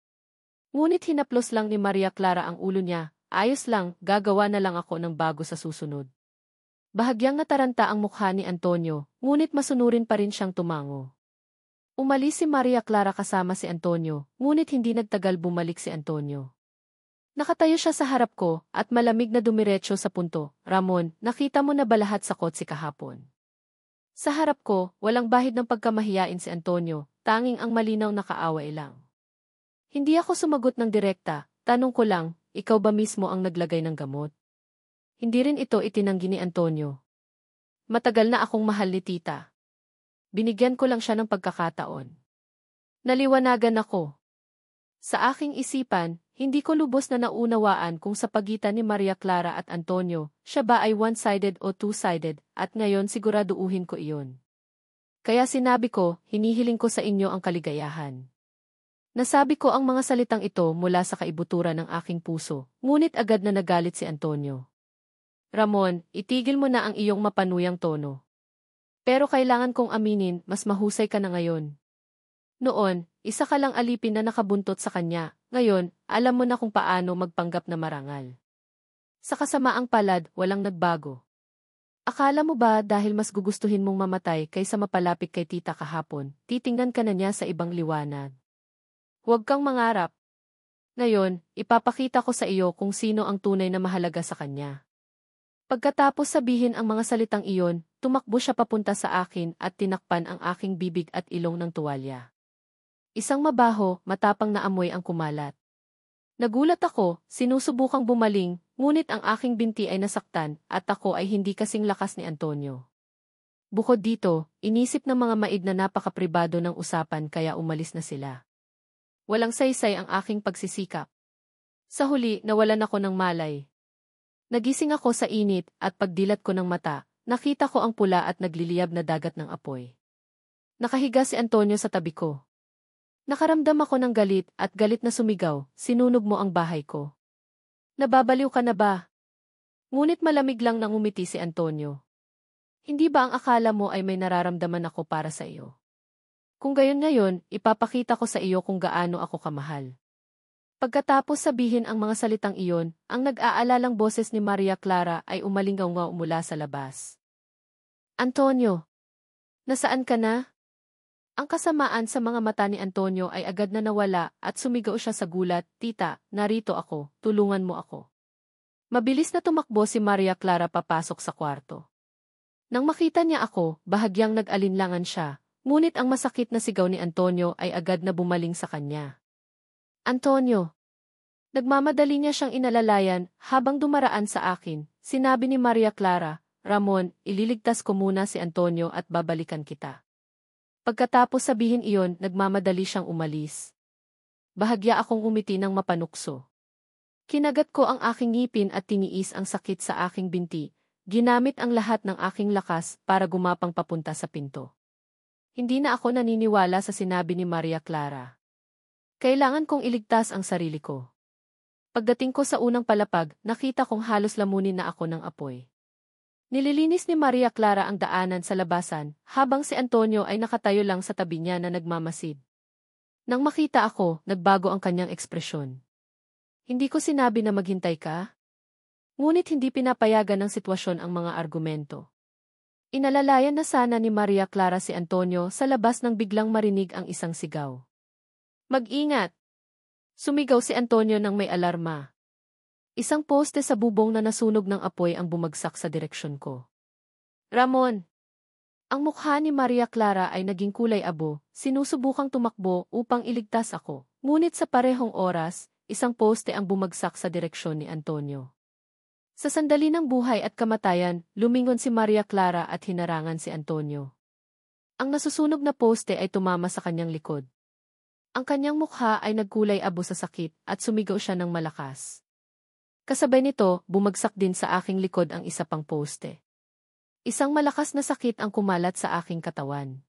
Ngunit hinaplos lang ni Maria Clara ang ulo niya, ayos lang, gagawa na lang ako ng bago sa susunod. Bahagyang nataranta ang mukha ni Antonio, ngunit masunurin pa rin siyang tumango. Umalis si Maria Clara kasama si Antonio, ngunit hindi nagtagal bumalik si Antonio. Nakatayo siya sa harap ko, at malamig na dumiretso sa punto, Ramon, nakita mo na ba lahat sa kotse kahapon? Sa harap ko, walang bahid ng pagkamahiyain si Antonio, tanging ang malinaw na kaaway lang. Hindi ako sumagot ng direkta, tanong ko lang, ikaw ba mismo ang naglagay ng gamot? Hindi rin ito itinanggi ni Antonio. Matagal na akong mahal ni tita. Binigyan ko lang siya ng pagkakataon. Naliwanagan ako. Sa aking isipan, hindi ko lubos na naunawaan kung sa pagitan ni Maria Clara at Antonio, siya ba ay one-sided o two-sided, at ngayon siguraduhin ko iyon. Kaya sinabi ko, hinihiling ko sa inyo ang kaligayahan. Nasabi ko ang mga salitang ito mula sa kaibuturan ng aking puso, ngunit agad na nagalit si Antonio. Ramon, itigil mo na ang iyong mapanuyang tono. Pero kailangan kong aminin, mas mahusay ka na ngayon. Noon, isa ka lang alipin na nakabuntot sa kanya, ngayon, alam mo na kung paano magpanggap na marangal. Sa kasamaang palad, walang nagbago. Akala mo ba dahil mas gugustuhin mong mamatay kaysa mapalapit kay tita kahapon, titingnan ka na niya sa ibang liwanag? Huwag kang mangarap. Ngayon, ipapakita ko sa iyo kung sino ang tunay na mahalaga sa kanya. Pagkatapos sabihin ang mga salitang iyon, tumakbo siya papunta sa akin at tinakpan ang aking bibig at ilong ng tuwalya. Isang mabaho, matapang na amoy ang kumalat. Nagulat ako, sinusubukang bumaling, ngunit ang aking binti ay nasaktan at ako ay hindi kasing lakas ni Antonio. Bukod dito, inisip ng mga maid na napakapribado ng usapan kaya umalis na sila. Walang saysay ang aking pagsisikap. Sa huli, nawalan ako ng malay. Nagising ako sa init at pagdilat ko ng mata, nakita ko ang pula at nagliliyab na dagat ng apoy. Nakahiga si Antonio sa tabi ko. Nakaramdam ako ng galit at galit na sumigaw, sinunog mo ang bahay ko. Nababaliw ka na ba? Ngunit malamig lang nang umiti si Antonio. Hindi ba ang akala mo ay may nararamdaman ako para sa iyo? Kung gayon ngayon, ipapakita ko sa iyo kung gaano ako kamahal. Pagkatapos sabihin ang mga salitang iyon, ang nag-aalalang boses ni Maria Clara ay umalingaw-ngaw mula sa labas. Antonio! Nasaan ka na? Ang kasamaan sa mga mata ni Antonio ay agad na nawala at sumigaw siya sa gulat, tita, narito ako, tulungan mo ako. Mabilis na tumakbo si Maria Clara papasok sa kwarto. Nang makita niya ako, bahagyang nag-alinlangan siya, ngunit ang masakit na sigaw ni Antonio ay agad na bumaling sa kanya. Antonio! Nagmamadali niya siyang inalalayan habang dumaraan sa akin. Sinabi ni Maria Clara, Ramon, ililigtas ko muna si Antonio at babalikan kita. Pagkatapos sabihin iyon, nagmamadali siyang umalis. Bahagya akong umiti ng mapanukso. Kinagat ko ang aking ngipin at tiniis ang sakit sa aking binti. Ginamit ang lahat ng aking lakas para gumapang papunta sa pinto. Hindi na ako naniniwala sa sinabi ni Maria Clara. Kailangan kong iligtas ang sarili ko. Pagdating ko sa unang palapag, nakita kong halos lamunin na ako ng apoy. Nililinis ni Maria Clara ang daanan sa labasan, habang si Antonio ay nakatayo lang sa tabi niya na nagmamasid. Nang makita ako, nagbago ang kanyang ekspresyon. Hindi ko sinabi na maghintay ka? Ngunit hindi pinapayagan ng sitwasyon ang mga argumento. Inalalayan na sana ni Maria Clara si Antonio sa labas nang biglang marinig ang isang sigaw. Mag-ingat! Sumigaw si Antonio nang may alarma. Isang poste sa bubong na nasunog ng apoy ang bumagsak sa direksyon ko. Ramon! Ang mukha ni Maria Clara ay naging kulay abo, sinusubukang tumakbo upang iligtas ako. Ngunit sa parehong oras, isang poste ang bumagsak sa direksyon ni Antonio. Sa sandali ng buhay at kamatayan, lumingon si Maria Clara at hinarangan si Antonio. Ang nasusunog na poste ay tumama sa kanyang likod. Ang kanyang mukha ay nagkulay abo sa sakit at sumigaw siya ng malakas. Kasabay nito, bumagsak din sa aking likod ang isa pang poste. Isang malakas na sakit ang kumalat sa aking katawan.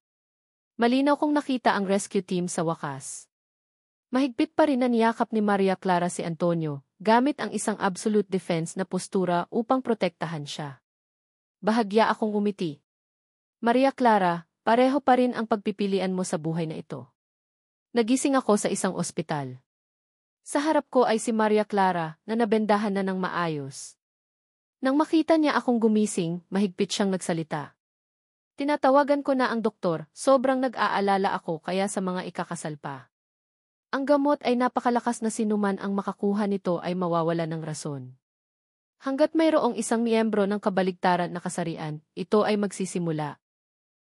Malinaw kong nakita ang rescue team sa wakas. Mahigpit pa rin na niyakap ni Maria Clara si Antonio, gamit ang isang absolute defense na postura upang protektahan siya. Bahagya akong umiti. Maria Clara, pareho pa rin ang pagpipilian mo sa buhay na ito. Nagising ako sa isang ospital. Sa harap ko ay si Maria Clara na nabendahan na ng maayos. Nang makita niya akong gumising, mahigpit siyang nagsalita. Tinatawagan ko na ang doktor, sobrang nag-aalala ako kaya sa mga ikakasal pa. Ang gamot ay napakalakas na sinuman ang makakuha nito ay mawawala ng rason. Hanggat mayroong isang miyembro ng kabaligtaran na kasarian, ito ay magsisimula.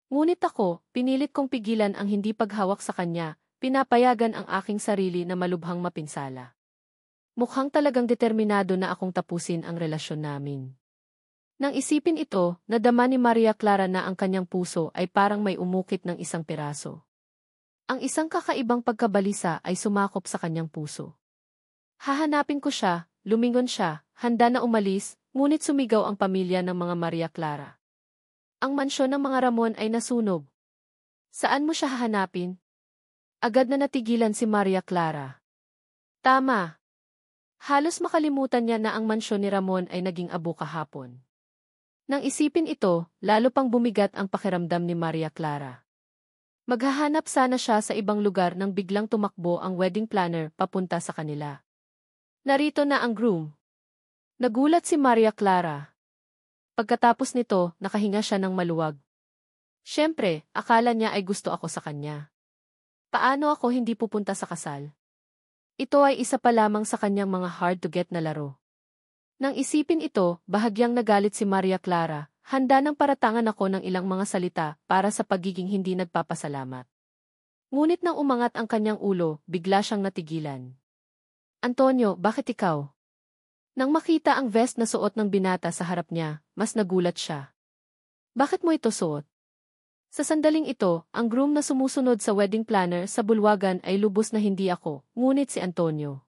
Ngunit ako, pinilit kong pigilan ang hindi paghawak sa kanya, pinapayagan ang aking sarili na malubhang mapinsala. Mukhang talagang determinado na akong tapusin ang relasyon namin. Nang isipin ito, nadama ni Maria Clara na ang kanyang puso ay parang may umukit ng isang piraso. Ang isang kakaibang pagkabalisa ay sumakop sa kanyang puso. Hahanapin ko siya, lumingon siya, handa na umalis, ngunit sumigaw ang pamilya ng mga Maria Clara. Ang mansyon ng mga Ramon ay nasunog. Saan mo siya hahanapin? Agad na natigilan si Maria Clara. Tama. Halos makalimutan niya na ang mansyon ni Ramon ay naging abo kahapon. Nang isipin ito, lalo pang bumigat ang pakiramdam ni Maria Clara. Maghahanap sana siya sa ibang lugar nang biglang tumakbo ang wedding planner papunta sa kanila. Narito na ang groom. Nagulat si Maria Clara. Pagkatapos nito, nakahinga siya ng maluwag. Siyempre, akala niya ay gusto ako sa kanya. Paano ako hindi pupunta sa kasal? Ito ay isa pa lamang sa kanyang mga hard-to-get na laro. Nang isipin ito, bahagyang nagalit si Maria Clara, handa nang paratangan ako ng ilang mga salita para sa pagiging hindi nagpapasalamat. Ngunit nang umangat ang kanyang ulo, bigla siyang natigilan. Antonio, bakit ikaw? Nang makita ang vest na suot ng binata sa harap niya, mas nagulat siya. Bakit mo ito suot? Sa sandaling ito, ang groom na sumusunod sa wedding planner sa bulwagan ay lubos na hindi ako, ngunit si Antonio.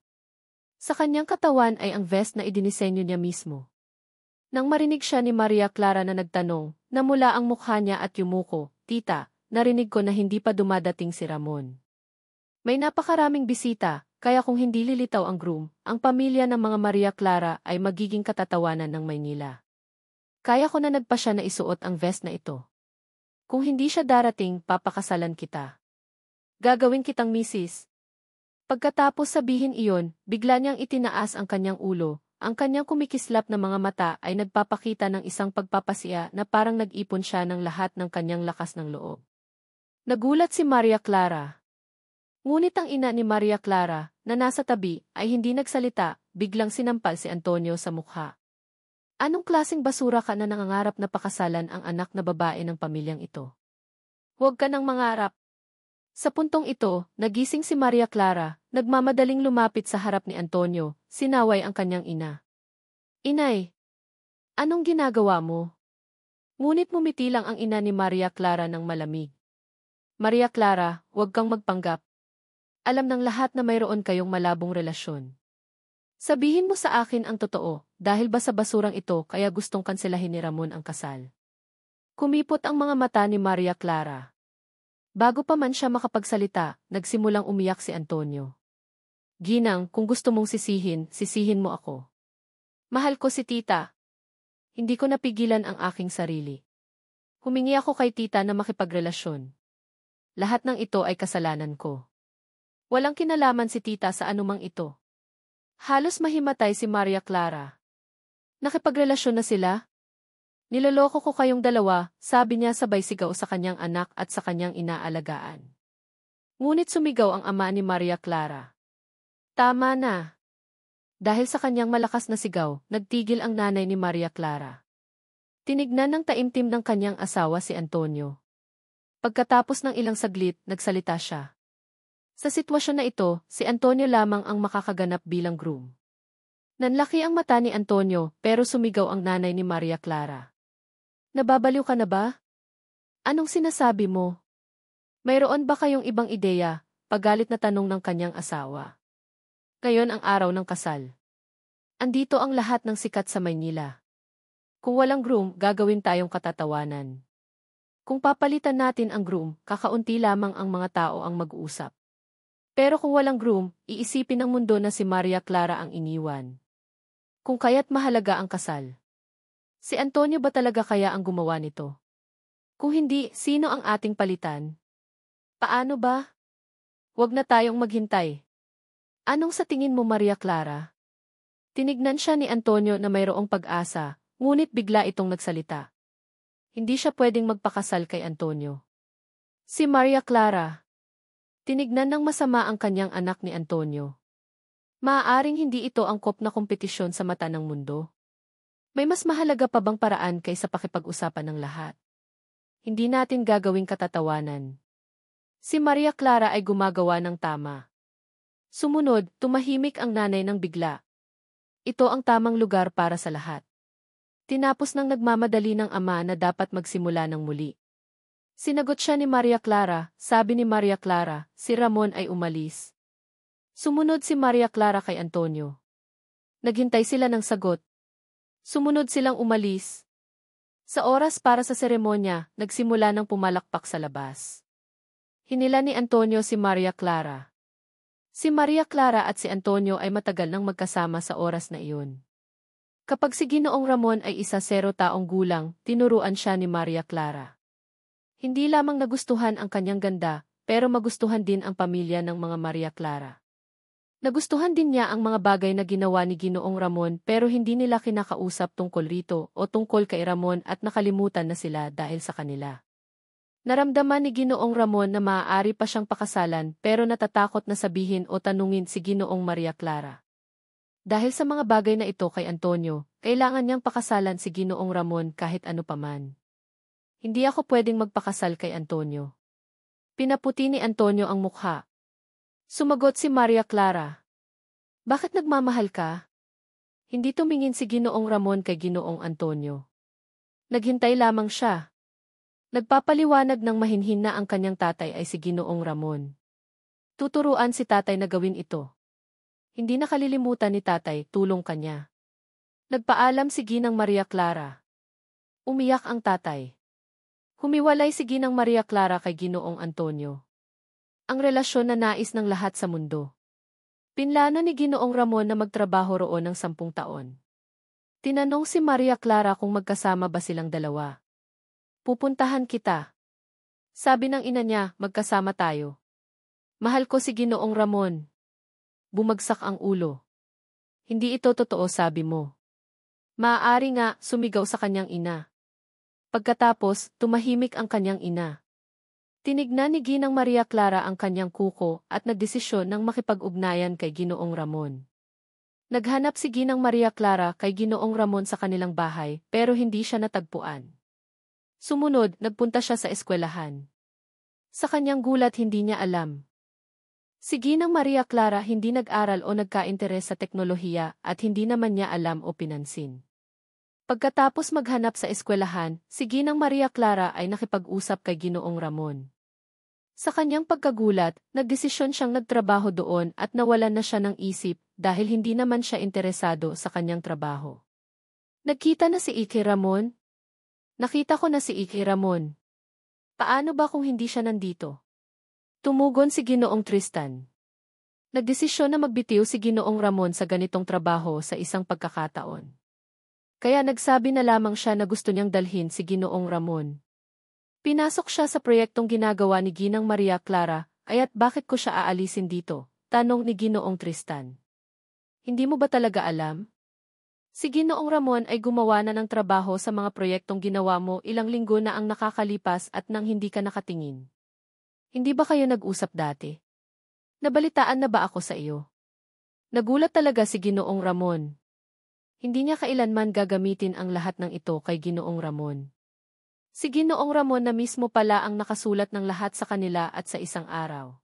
Sa kanyang katawan ay ang vest na idinisenyo niya mismo. Nang marinig siya ni Maria Clara na nagtanong, namula ang mukha niya at yumuko, Tita, narinig ko na hindi pa dumadating si Ramon. May napakaraming bisita, kaya kung hindi lilitaw ang groom, ang pamilya ng mga Maria Clara ay magiging katatawanan ng Maynila. Kaya ko na nagpasya na isuot ang vest na ito. Kung hindi siya darating, papakasalan kita. Gagawin kitang misis. Pagkatapos sabihin iyon, bigla niyang itinaas ang kanyang ulo. Ang kanyang kumikislap na mga mata ay nagpapakita ng isang pagpapasiya na parang nag-ipon siya ng lahat ng kanyang lakas ng loob. Nagulat si Maria Clara. Ngunit ang ina ni Maria Clara, na nasa tabi, ay hindi nagsalita, biglang sinampal si Antonio sa mukha. Anong klaseng basura ka na nangangarap na pakasalan ang anak na babae ng pamilyang ito? Huwag ka nang mangarap. Sa puntong ito, nagising si Maria Clara, nagmamadaling lumapit sa harap ni Antonio, sinaway ang kanyang ina. Inay, anong ginagawa mo? Ngunit mumiti lang ang ina ni Maria Clara ng malamig. Maria Clara, huwag kang magpanggap. Alam ng lahat na mayroon kayong malabong relasyon. Sabihin mo sa akin ang totoo, dahil ba sa basurang ito kaya gustong kanselahin ni Ramon ang kasal? Kumipot ang mga mata ni Maria Clara. Bago pa man siya makapagsalita, nagsimulang umiyak si Antonio. Ginang, kung gusto mong sisihin, sisihin mo ako. Mahal ko si tita. Hindi ko napigilan ang aking sarili. Humingi ako kay tita na makipagrelasyon. Lahat ng ito ay kasalanan ko. Walang kinalaman si tita sa anumang ito. Halos mahimatay si Maria Clara. Nakipagrelasyon na sila? Niloloko ko kayong dalawa, sabi niya sabay sigaw sa kanyang anak at sa kanyang inaalagaan. Ngunit sumigaw ang ama ni Maria Clara. Tama na. Dahil sa kanyang malakas na sigaw, nagtigil ang nanay ni Maria Clara. Tinignan ng taimtim ng kanyang asawa si Antonio. Pagkatapos ng ilang saglit, nagsalita siya. Sa sitwasyon na ito, si Antonio lamang ang makakaganap bilang groom. Nanlaki ang mata ni Antonio pero sumigaw ang nanay ni Maria Clara. Nababaliw ka na ba? Anong sinasabi mo? Mayroon ba kayong ibang ideya? Pagalit na tanong ng kanyang asawa. Ngayon ang araw ng kasal. Andito ang lahat ng sikat sa Maynila. Kung walang groom, gagawin tayong katatawanan. Kung papalitan natin ang groom, kakaunti lamang ang mga tao ang mag-uusap. Pero kung walang groom, iisipin ng mundo na si Maria Clara ang iniwan. Kung kaya't mahalaga ang kasal. Si Antonio ba talaga kaya ang gumawa nito? Kung hindi, sino ang ating palitan? Paano ba? Huwag na tayong maghintay. Anong sa tingin mo, Maria Clara? Tinignan siya ni Antonio na mayroong pag-asa, ngunit bigla itong nagsalita. Hindi siya pwedeng magpakasal kay Antonio. Si Maria Clara. Tinignan ng masama ang kanyang anak ni Antonio. Maaaring hindi ito angkop na kompetisyon sa mata ng mundo. May mas mahalaga pa bang paraan kaysa pakipag-usapan ng lahat? Hindi natin gagawing katatawanan. Si Maria Clara ay gumagawa ng tama. Sumunod, tumahimik ang nanay ng bigla. Ito ang tamang lugar para sa lahat. Tinapos ng nagmamadali ng ama na dapat magsimula ng muli. Sinagot siya ni Maria Clara, sabi ni Maria Clara, si Ramon ay umalis. Sumunod si Maria Clara kay Antonio. Naghintay sila ng sagot. Sumunod silang umalis. Sa oras para sa seremonya, nagsimula ng pumalakpak sa labas. Hinila ni Antonio si Maria Clara. Si Maria Clara at si Antonio ay matagal nang magkasama sa oras na iyon. Kapag si Ginoong Ramon ay 10 taong gulang, tinuruan siya ni Maria Clara. Hindi lamang nagustuhan ang kanyang ganda, pero magustuhan din ang pamilya ng mga Maria Clara. Nagustuhan din niya ang mga bagay na ginawa ni Ginoong Ramon pero hindi nila kinakausap tungkol rito o tungkol kay Ramon at nakalimutan na sila dahil sa kanila. Naramdaman ni Ginoong Ramon na maaari pa siyang pakasalan pero natatakot na sabihin o tanungin si Ginoong Maria Clara. Dahil sa mga bagay na ito kay Antonio, kailangan niyang pakasalan si Ginoong Ramon kahit ano paman. Hindi ako pwedeng magpakasal kay Antonio. Pinaputi ni Antonio ang mukha. Sumagot si Maria Clara. Bakit nagmamahal ka? Hindi tumingin si Ginoong Ramon kay Ginoong Antonio. Naghintay lamang siya. Nagpapaliwanag ng mahinhin na ang kanyang tatay ay si Ginoong Ramon. Tuturuan si tatay na gawin ito. Hindi nakalilimutan ni tatay, tulong kanya. Nagpaalam si Ginang Maria Clara. Umiyak ang tatay. Humiwalay si Ginang Maria Clara kay Ginoong Antonio. Ang relasyon na nais ng lahat sa mundo. Pinlano ni Ginoong Ramon na magtrabaho roon ng 10 taon. Tinanong si Maria Clara kung magkasama ba silang dalawa. Pupuntahan kita. Sabi ng ina niya, magkasama tayo. Mahal ko si Ginoong Ramon. Bumagsak ang ulo. Hindi ito totoo, sabi mo. Maaari nga, sumigaw sa kanyang ina. Pagkatapos, tumahimik ang kanyang ina. Tinignan ni Ginang Maria Clara ang kanyang kuko at nagdesisyon ng makipag-ugnayan kay Ginoong Ramon. Naghanap si Ginang Maria Clara kay Ginoong Ramon sa kanilang bahay pero hindi siya natagpuan. Sumunod, nagpunta siya sa eskwelahan. Sa kanyang gulat hindi niya alam. Si Ginang Maria Clara hindi nag-aral o nagka-interes sa teknolohiya at hindi naman niya alam o pinansin. Pagkatapos maghanap sa eskwelahan, si Ginang Maria Clara ay nakipag-usap kay Ginoong Ramon. Sa kanyang pagkagulat, nagdesisyon siyang nagtrabaho doon at nawalan na siya ng isip dahil hindi naman siya interesado sa kanyang trabaho. Nagkita na si Ike Ramon? Nakita ko na si Ike Ramon. Paano ba kung hindi siya nandito? Tumugon si Ginoong Tristan. Nagdesisyon na magbitiw si Ginoong Ramon sa ganitong trabaho sa isang pagkakataon. Kaya nagsabi na lamang siya na gusto niyang dalhin si Ginoong Ramon. Pinasok siya sa proyektong ginagawa ni Ginang Maria Clara, kaya't bakit ko siya aalisin dito? Tanong ni Ginoong Tristan. Hindi mo ba talaga alam? Si Ginoong Ramon ay gumawa na ng trabaho sa mga proyektong ginawa mo ilang linggo na ang nakakalipas at nang hindi ka nakatingin. Hindi ba kayo nag-usap dati? Nabalitaan na ba ako sa iyo? Nagulat talaga si Ginoong Ramon. Hindi niya kailanman gagamitin ang lahat ng ito kay Ginoong Ramon. Si Ginoong Ramon na mismo pala ang nakasulat ng lahat sa kanila at sa isang araw.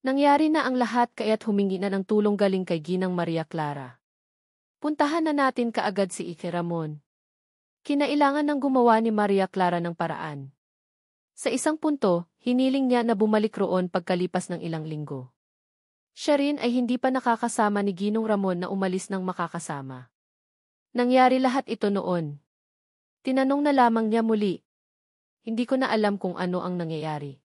Nangyari na ang lahat kaya't humingi na ng tulong galing kay Ginang Maria Clara. Puntahan na natin kaagad si Ike Ramon. Kinailangan ng gumawa ni Maria Clara ng paraan. Sa isang punto, hiniling niya na bumalik roon pagkalipas ng ilang linggo. Siya rin ay hindi pa nakakasama ni Ginong Ramon na umalis ng makakasama. Nangyari lahat ito noon. Tinanong na lamang niya muli. Hindi ko na alam kung ano ang nangyayari.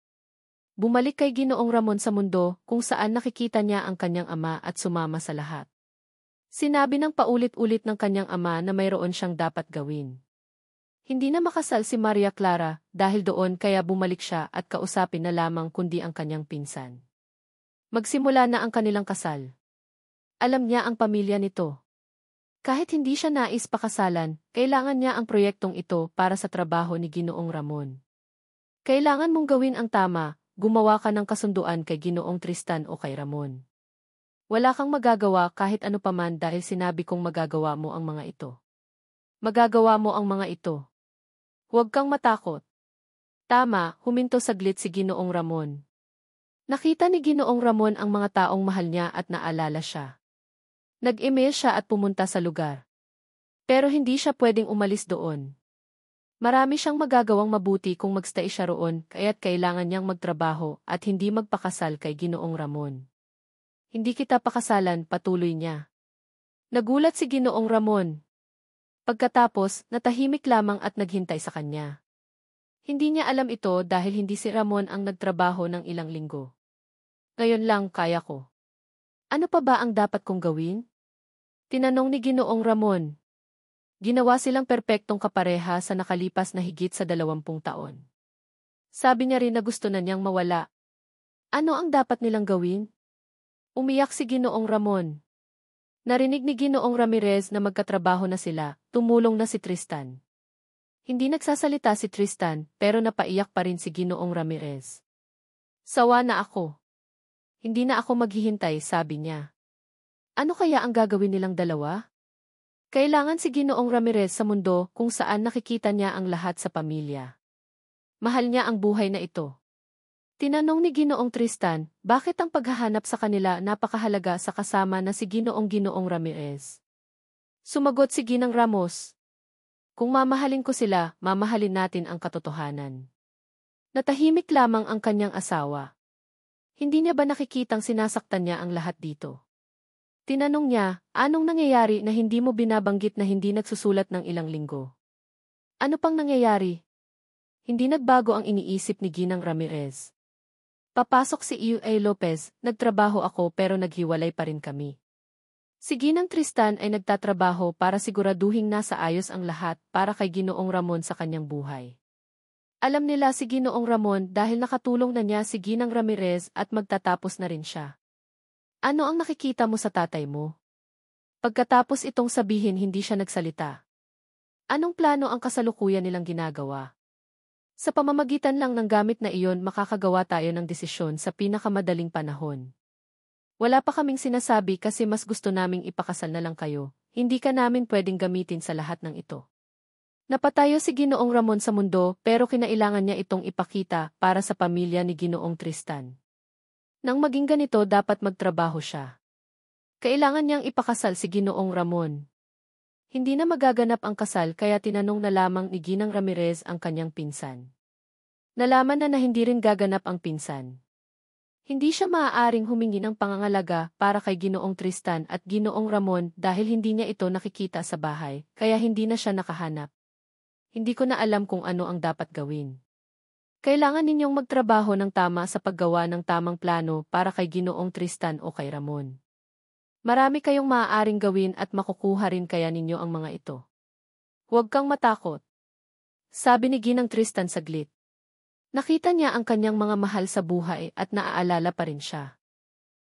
Bumalik kay Ginoong Ramon sa mundo kung saan nakikita niya ang kanyang ama at sumama sa lahat. Sinabi ng paulit-ulit ng kanyang ama na mayroon siyang dapat gawin. Hindi na makasal si Maria Clara dahil doon kaya bumalik siya at kausapin na lamang kundi ang kanyang pinsan. Magsimula na ang kanilang kasal. Alam niya ang pamilya nito. Kahit hindi siya nais pakasalan, kailangan niya ang proyektong ito para sa trabaho ni Ginoong Ramon. Kailangan mong gawin ang tama, gumawa ka ng kasunduan kay Ginoong Tristan o kay Ramon. Wala kang magagawa kahit ano paman dahil sinabi kong magagawa mo ang mga ito. Magagawa mo ang mga ito. Huwag kang matakot. Tama, huminto saglit si Ginoong Ramon. Nakita ni Ginoong Ramon ang mga taong mahal niya at naalala siya. Nag-email siya at pumunta sa lugar. Pero hindi siya pwedeng umalis doon. Marami siyang magagawang mabuti kung magstay siya roon kaya't kailangan niyang magtrabaho at hindi magpakasal kay Ginoong Ramon. Hindi kita pakasalan, patuloy niya. Nagulat si Ginoong Ramon. Pagkatapos, natahimik lamang at naghintay sa kanya. Hindi niya alam ito dahil hindi si Ramon ang nagtrabaho ng ilang linggo. Ngayon lang kaya ko. Ano pa ba ang dapat kong gawin? Tinanong ni Ginoong Ramon. Ginawa silang perpektong kapareha sa nakalipas na higit sa 20 taon. Sabi niya rin na gusto na niyang mawala. Ano ang dapat nilang gawin? Umiyak si Ginoong Ramon. Narinig ni Ginoong Ramirez na magkatrabaho na sila, tumulong na si Tristan. Hindi nagsasalita si Tristan pero napaiyak pa rin si Ginoong Ramirez. Sawa na ako. Hindi na ako maghihintay, sabi niya. Ano kaya ang gagawin nilang dalawa? Kailangan si Ginoong Ramirez sa mundo kung saan nakikita niya ang lahat sa pamilya. Mahal niya ang buhay na ito. Tinanong ni Ginoong Tristan, bakit ang paghahanap sa kanila napakahalaga sa kasama na si Ginoong Ramirez? Sumagot si Ginang Ramos. Kung mamahalin ko sila, mamahalin natin ang katotohanan. Natahimik lamang ang kanyang asawa. Hindi niya ba nakikitang sinasaktan niya ang lahat dito? Tinanong niya, anong nangyayari na hindi mo binabanggit na hindi nagsusulat ng ilang linggo? Ano pang nangyayari? Hindi nagbago ang iniisip ni Ginang Ramirez. Papasok si Ua Lopez, nagtrabaho ako pero naghiwalay pa rin kami. Si Ginang Tristan ay nagtatrabaho para siguraduhing nasa ayos ang lahat para kay Ginoong Ramon sa kanyang buhay. Alam nila si Ginoong Ramon dahil nakatulong na niya si Ginang Ramirez at magtatapos na rin siya. Ano ang nakikita mo sa tatay mo? Pagkatapos itong sabihin hindi siya nagsalita. Anong plano ang kasalukuyan nilang ginagawa? Sa pamamagitan lang ng gamit na iyon makakagawa tayo ng desisyon sa pinakamadaling panahon. Wala pa kaming sinasabi kasi mas gusto naming ipakasal na lang kayo, hindi ka namin pwedeng gamitin sa lahat ng ito. Napatayo si Ginoong Ramon sa mundo pero kinailangan niya itong ipakita para sa pamilya ni Ginoong Tristan. Nang maging ganito dapat magtrabaho siya. Kailangan niyang ipakasal si Ginoong Ramon. Hindi na magaganap ang kasal kaya tinanong na lamang ni Ginang Ramirez ang kanyang pinsan. Nalaman na hindi rin gaganap ang pinsan. Hindi siya maaaring humingi ng pangangalaga para kay Ginoong Tristan at Ginoong Ramon dahil hindi niya ito nakikita sa bahay, kaya hindi na siya nakahanap. Hindi ko na alam kung ano ang dapat gawin. Kailangan ninyong magtrabaho ng tama sa paggawa ng tamang plano para kay Ginoong Tristan o kay Ramon. Marami kayong maaaring gawin at makukuha rin kaya ninyo ang mga ito. Huwag kang matakot. Sabi ni Ginang Tristan saglit. Nakita niya ang kanyang mga mahal sa buhay at naaalala pa rin siya.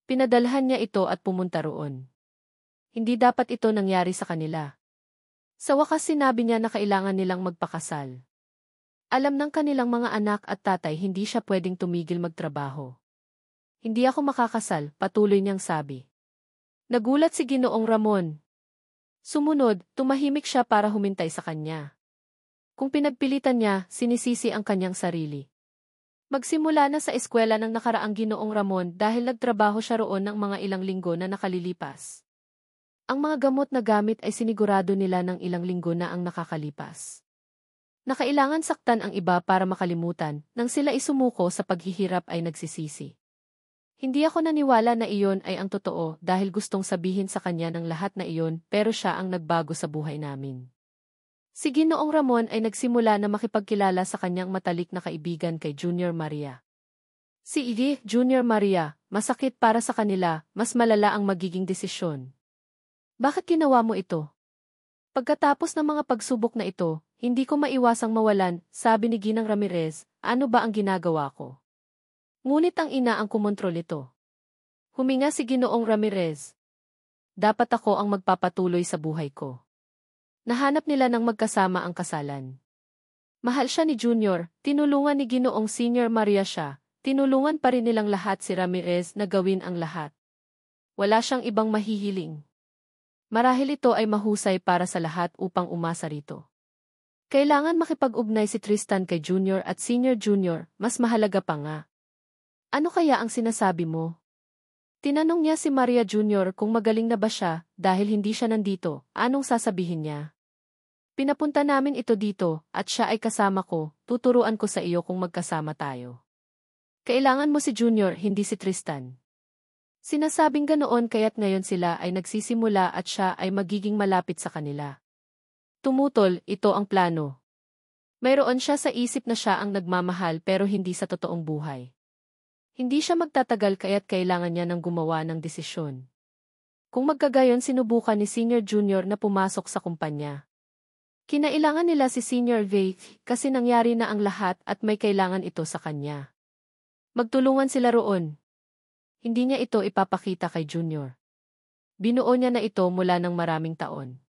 Pinadalhan niya ito at pumunta roon. Hindi dapat ito nangyari sa kanila. Sa wakas sinabi niya na kailangan nilang magpakasal. Alam ng kanilang mga anak at tatay hindi siya pwedeng tumigil magtrabaho. Hindi ako makakasal, patuloy niyang sabi. Nagulat si Ginoong Ramon. Sumunod, tumahimik siya para humintay sa kanya. Kung pinagpilitan niya, sinisisi ang kanyang sarili. Magsimula na sa eskwela ng nakaraang Ginoong Ramon dahil nagtrabaho siya roon ng mga ilang linggo na nakalilipas. Ang mga gamot na gamit ay sinigurado nila ng ilang linggo na ang nakakalipas. Nakailangan saktan ang iba para makalimutan, nang sila isumuko sa paghihirap ay nagsisisi. Hindi ako naniwala na iyon ay ang totoo dahil gustong sabihin sa kanya ng lahat na iyon pero siya ang nagbago sa buhay namin. Si Ginoong Ramon ay nagsimula na makipagkilala sa kanyang matalik na kaibigan kay Junior Maria. Si Iggy, Junior Maria, masakit para sa kanila, mas malala ang magiging desisyon. Bakit ginawa mo ito? Pagkatapos ng mga pagsubok na ito, hindi ko maiwasang mawalan, sabi ni Ginang Ramirez, ano ba ang ginagawa ko? Ngunit ang ina ang kumontrol ito. Huminga si Ginoong Ramirez. Dapat ako ang magpapatuloy sa buhay ko. Nahanap nila ng magkasama ang kasalan. Mahal siya ni Junior, tinulungan ni Ginoong Senior Maria siya, tinulungan pa rin nilang lahat si Ramirez na gawin ang lahat. Wala siyang ibang mahihiling. Marahil ito ay mahusay para sa lahat upang umasa rito. Kailangan makipag-ugnay si Tristan kay Junior at Senior Junior, mas mahalaga pa nga. Ano kaya ang sinasabi mo? Tinanong niya si Maria Jr. kung magaling na ba siya dahil hindi siya nandito, anong sasabihin niya? Pinapunta namin ito dito at siya ay kasama ko, tuturuan ko sa iyo kung magkasama tayo. Kailangan mo si Junior, hindi si Tristan. Sinasabing ganoon kaya't ngayon sila ay nagsisimula at siya ay magiging malapit sa kanila. Tumutol, ito ang plano. Mayroon siya sa isip na siya ang nagmamahal pero hindi sa totoong buhay. Hindi siya magtatagal kaya't kailangan niya ng gumawa ng desisyon. Kung magkagayon sinubukan ni Senior Junior na pumasok sa kumpanya. Kinailangan nila si Senior V kasi nangyari na ang lahat at may kailangan ito sa kanya. Magtulungan sila roon. Hindi niya ito ipapakita kay Junior. Binuo niya na ito mula ng maraming taon.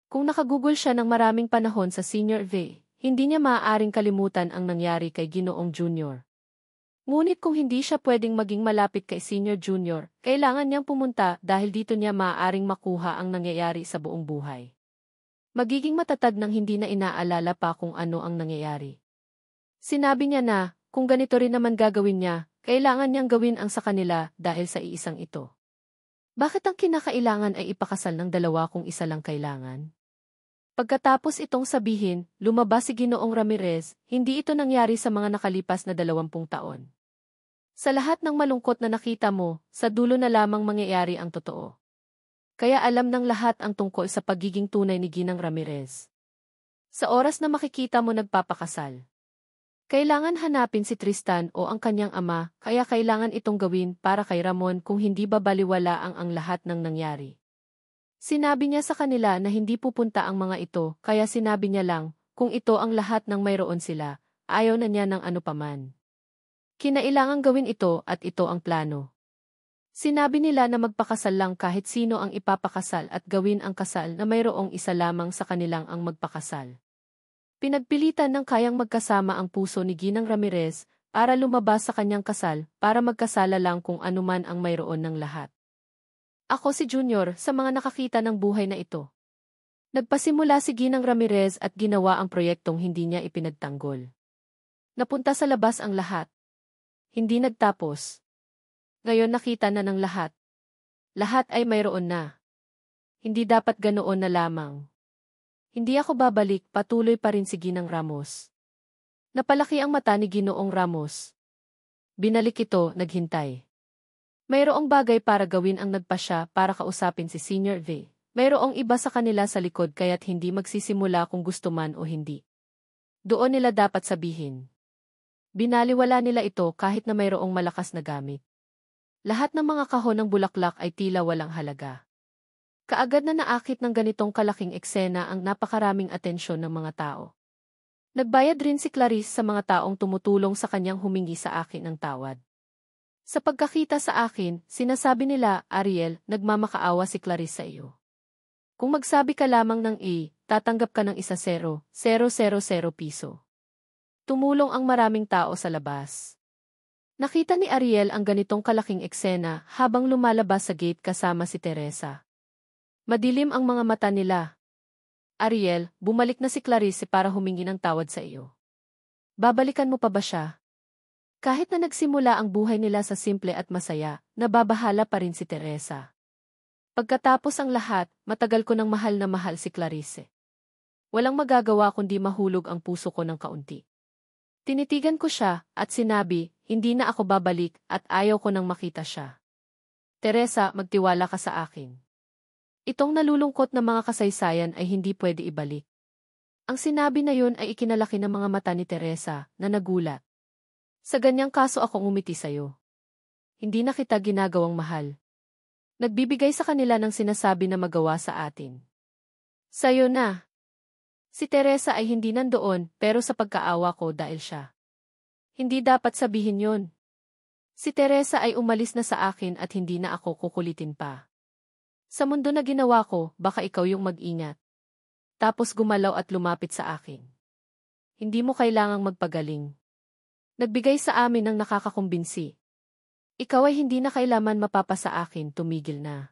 Kung nakagugol siya ng maraming panahon sa Senior V, hindi niya maaaring kalimutan ang nangyari kay Ginoong Junior. Ngunit kung hindi siya pwedeng maging malapit kay Senior Junior, kailangan niyang pumunta dahil dito niya maaaring makuha ang nangyayari sa buong buhay. Magiging matatag nang hindi na inaalala pa kung ano ang nangyayari. Sinabi niya na, kung ganito rin naman gagawin niya, kailangan niyang gawin ang sa kanila dahil sa iisang ito. Bakit ang kinakailangan ay ipakasal ng dalawa kung isa lang kailangan? Pagkatapos itong sabihin, lumabas si Ginoong Ramirez, hindi ito nangyari sa mga nakalipas na 20 taon. Sa lahat ng malungkot na nakita mo, sa dulo na lamang mangyayari ang totoo. Kaya alam ng lahat ang tungkol sa pagiging tunay ni Ginang Ramirez. Sa oras na makikita mo nagpapakasal. Kailangan hanapin si Tristan o ang kanyang ama, kaya kailangan itong gawin para kay Ramon kung hindi babaliwala ang lahat ng nangyari. Sinabi niya sa kanila na hindi pupunta ang mga ito, kaya sinabi niya lang, kung ito ang lahat ng mayroon sila, ayaw na niya ng ano paman. Kinailangang gawin ito at ito ang plano. Sinabi nila na magpakasal lang kahit sino ang ipapakasal at gawin ang kasal na mayroong isa lamang sa kanilang ang magpakasal. Pinagpilitan ng kayang magkasama ang puso ni Ginang Ramirez para lumabas sa kanyang kasal para magkasala lang kung anuman ang mayroon ng lahat. Ako si Junior sa mga nakakita ng buhay na ito. Nagpasimula si Ginang Ramirez at ginawa ang proyektong hindi niya ipinagtanggol. Napunta sa labas ang lahat. Hindi nagtapos. Ngayon nakita na ng lahat. Lahat ay mayroon na. Hindi dapat ganoon na lamang. Hindi ako babalik, patuloy pa rin si Ginang Ramos. Napalaki ang mata ni Ginoong Ramos. Binalik ito, naghintay. Mayroong bagay para gawin ang nagpasya para kausapin si Senior V. Mayroong iba sa kanila sa likod kaya't hindi magsisimula kung gusto man o hindi. Doon nila dapat sabihin. Binaliwala nila ito kahit na mayroong malakas na gamit. Lahat ng mga kahon ng bulaklak ay tila walang halaga. Kaagad na naakit ng ganitong kalaking eksena ang napakaraming atensyon ng mga tao. Nagbayad rin si Clarice sa mga taong tumutulong sa kanyang humingi sa akin ng tawad. Sa pagkakita sa akin, sinasabi nila, Ariel, nagmamakaawa si Clarice sa iyo. Kung magsabi ka lamang ng tatanggap ka ng 1,000,000 piso. Tumulong ang maraming tao sa labas. Nakita ni Ariel ang ganitong kalaking eksena habang lumalabas sa gate kasama si Teresa. Madilim ang mga mata nila. Ariel, bumalik na si Clarice para humingi ng tawad sa iyo. Babalikan mo pa ba siya? Kahit na nagsimula ang buhay nila sa simple at masaya, nababahala pa rin si Teresa. Pagkatapos ang lahat, matagal ko nang mahal na mahal si Clarice. Walang magagawa kundi mahulog ang puso ko ng kaunti. Tinitigan ko siya at sinabi, hindi na ako babalik at ayaw ko nang makita siya. Teresa, magtiwala ka sa akin. Itong nalulungkot na mga kasaysayan ay hindi pwede ibalik. Ang sinabi na yun ay ikinalaki ng mga mata ni Teresa na nagulat. Sa ganyang kaso akong umiti sa'yo. Hindi na kita ginagawang mahal. Nagbibigay sa kanila ng sinasabi na magawa sa atin. Sa'yo na. Si Teresa ay hindi nandoon pero sa pagkaawa ko dahil siya. Hindi dapat sabihin yun. Si Teresa ay umalis na sa akin at hindi na ako kukulitin pa. Sa mundo na ginawa ko, baka ikaw yung mag-ingat. Tapos gumalaw at lumapit sa akin. Hindi mo kailangang magpagaling. Nagbigay sa amin ng nakakakumbinsi. Ikaw ay hindi na kailaman mapapa sa akin, tumigil na.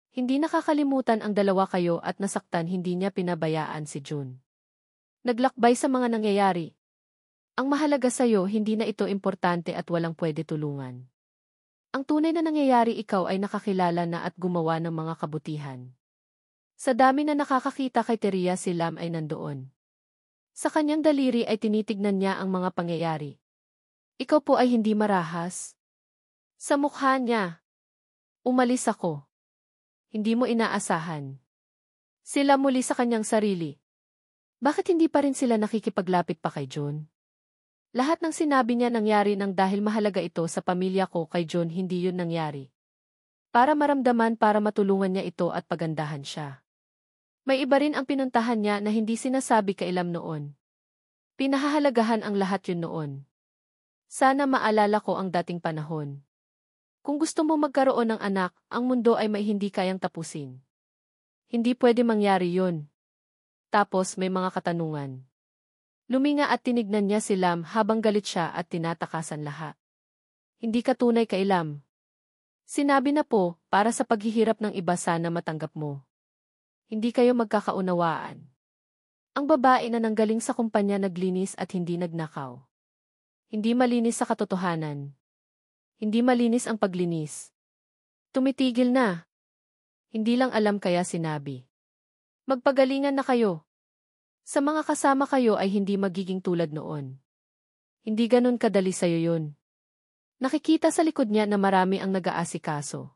Hindi nakakalimutan ang dalawa kayo at nasaktan hindi niya pinabayaan si June. Naglakbay sa mga nangyayari. Ang mahalaga sa'yo hindi na ito importante at walang pwede tulungan. Ang tunay na nangyayari ikaw ay nakakilala na at gumawa ng mga kabutihan. Sa dami na nakakakita kay Teria si Lam ay nandoon. Sa kanyang daliri ay tinitignan niya ang mga pangyayari. Ikaw po ay hindi marahas. Sa mukha niya. Umalis ako. Hindi mo inaasahan. Sila muli sa kanyang sarili. Bakit hindi pa rin sila nakikipaglapit pa kay John? Lahat ng sinabi niya nangyari nang dahil mahalaga ito sa pamilya ko kay John hindi yun nangyari. Para maramdaman para matulungan niya ito at pagandahan siya. May iba rin ang pinuntahan niya na hindi sinasabi kay Lam noon. Pinahahalagahan ang lahat yun noon. Sana maalala ko ang dating panahon. Kung gusto mo magkaroon ng anak, ang mundo ay may hindi kayang tapusin. Hindi pwede mangyari yun. Tapos may mga katanungan. Luminga at tinignan niya si Lam habang galit siya at tinatakasan lahat. Hindi ka tunay kay Lam. Sinabi na po, para sa paghihirap ng iba sana matanggap mo. Hindi kayo magkakaunawaan. Ang babae na nanggaling sa kumpanya naglinis at hindi nagnakaw. Hindi malinis sa katotohanan. Hindi malinis ang paglinis. Tumitigil na. Hindi lang alam kaya sinabi. Magpagalingan na kayo. Sa mga kasama kayo ay hindi magiging tulad noon. Hindi ganun kadali sa'yo yun. Nakikita sa likod niya na marami ang nag-aasikaso.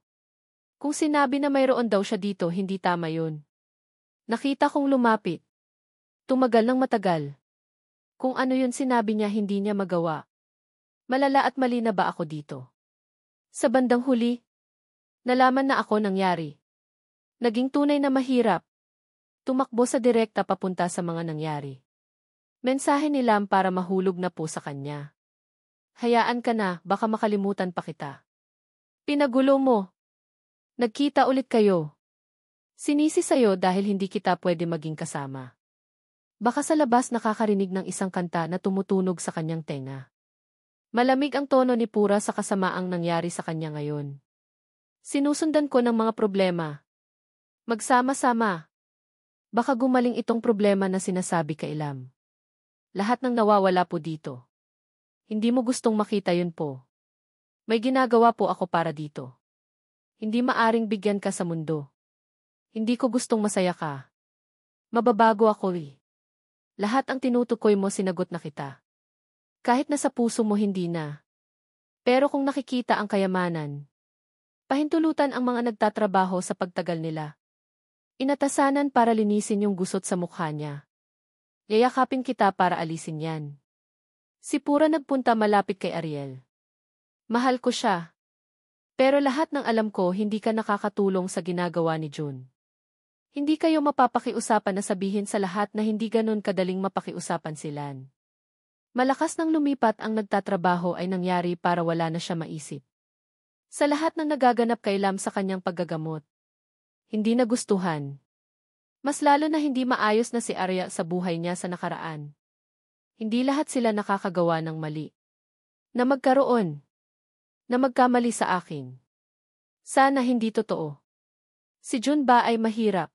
Kung sinabi na mayroon daw siya dito, hindi tama yun. Nakita kong lumapit. Tumagal ng matagal. Kung ano yun sinabi niya hindi niya magawa. Malala at mali na ba ako dito? Sa bandang huli, nalaman na ako nangyari. Naging tunay na mahirap. Tumakbo sa direkta papunta sa mga nangyari. Mensahe ni Lam para mahulog na po sa kanya. Hayaan ka na, baka makalimutan pa kita. Pinagulo mo. Nagkita ulit kayo. Sinisi sa'yo dahil hindi kita pwede maging kasama. Baka sa labas nakakarinig ng isang kanta na tumutunog sa kanyang tenga. Malamig ang tono ni Pura sa kasamaang nangyari sa kanya ngayon. Sinusundan ko ng mga problema. Magsama-sama. Baka gumaling itong problema na sinasabi kailam. Lahat ng nawawala po dito. Hindi mo gustong makita yun po. May ginagawa po ako para dito. Hindi maaring bigyan ka sa mundo. Hindi ko gustong masaya ka. Mababago ako eh. Lahat ang tinutukoy mo sinagot na kita. Kahit na sa puso mo hindi na. Pero kung nakikita ang kayamanan, pahintulutan ang mga nagtatrabaho sa pagtagal nila. Inatasanan para linisin yung gusot sa mukha niya. Yayakapin kita para alisin yan. Si Pura nagpunta malapit kay Ariel. Mahal ko siya. Pero lahat ng alam ko hindi ka nakakatulong sa ginagawa ni June. Hindi kayo mapapakiusapan na sabihin sa lahat na hindi ganun kadaling mapakiusapan silan. Malakas nang lumipat ang nagtatrabaho ay nangyari para wala na siya maisip. Sa lahat ng nagaganap kay Lam sa kanyang paggagamot. Hindi nagustuhan. Mas lalo na hindi maayos na si Arya sa buhay niya sa nakaraan. Hindi lahat sila nakakagawa ng mali. Na magkaroon. Na magkamali sa akin. Sana hindi totoo. Si June ba ay mahirap?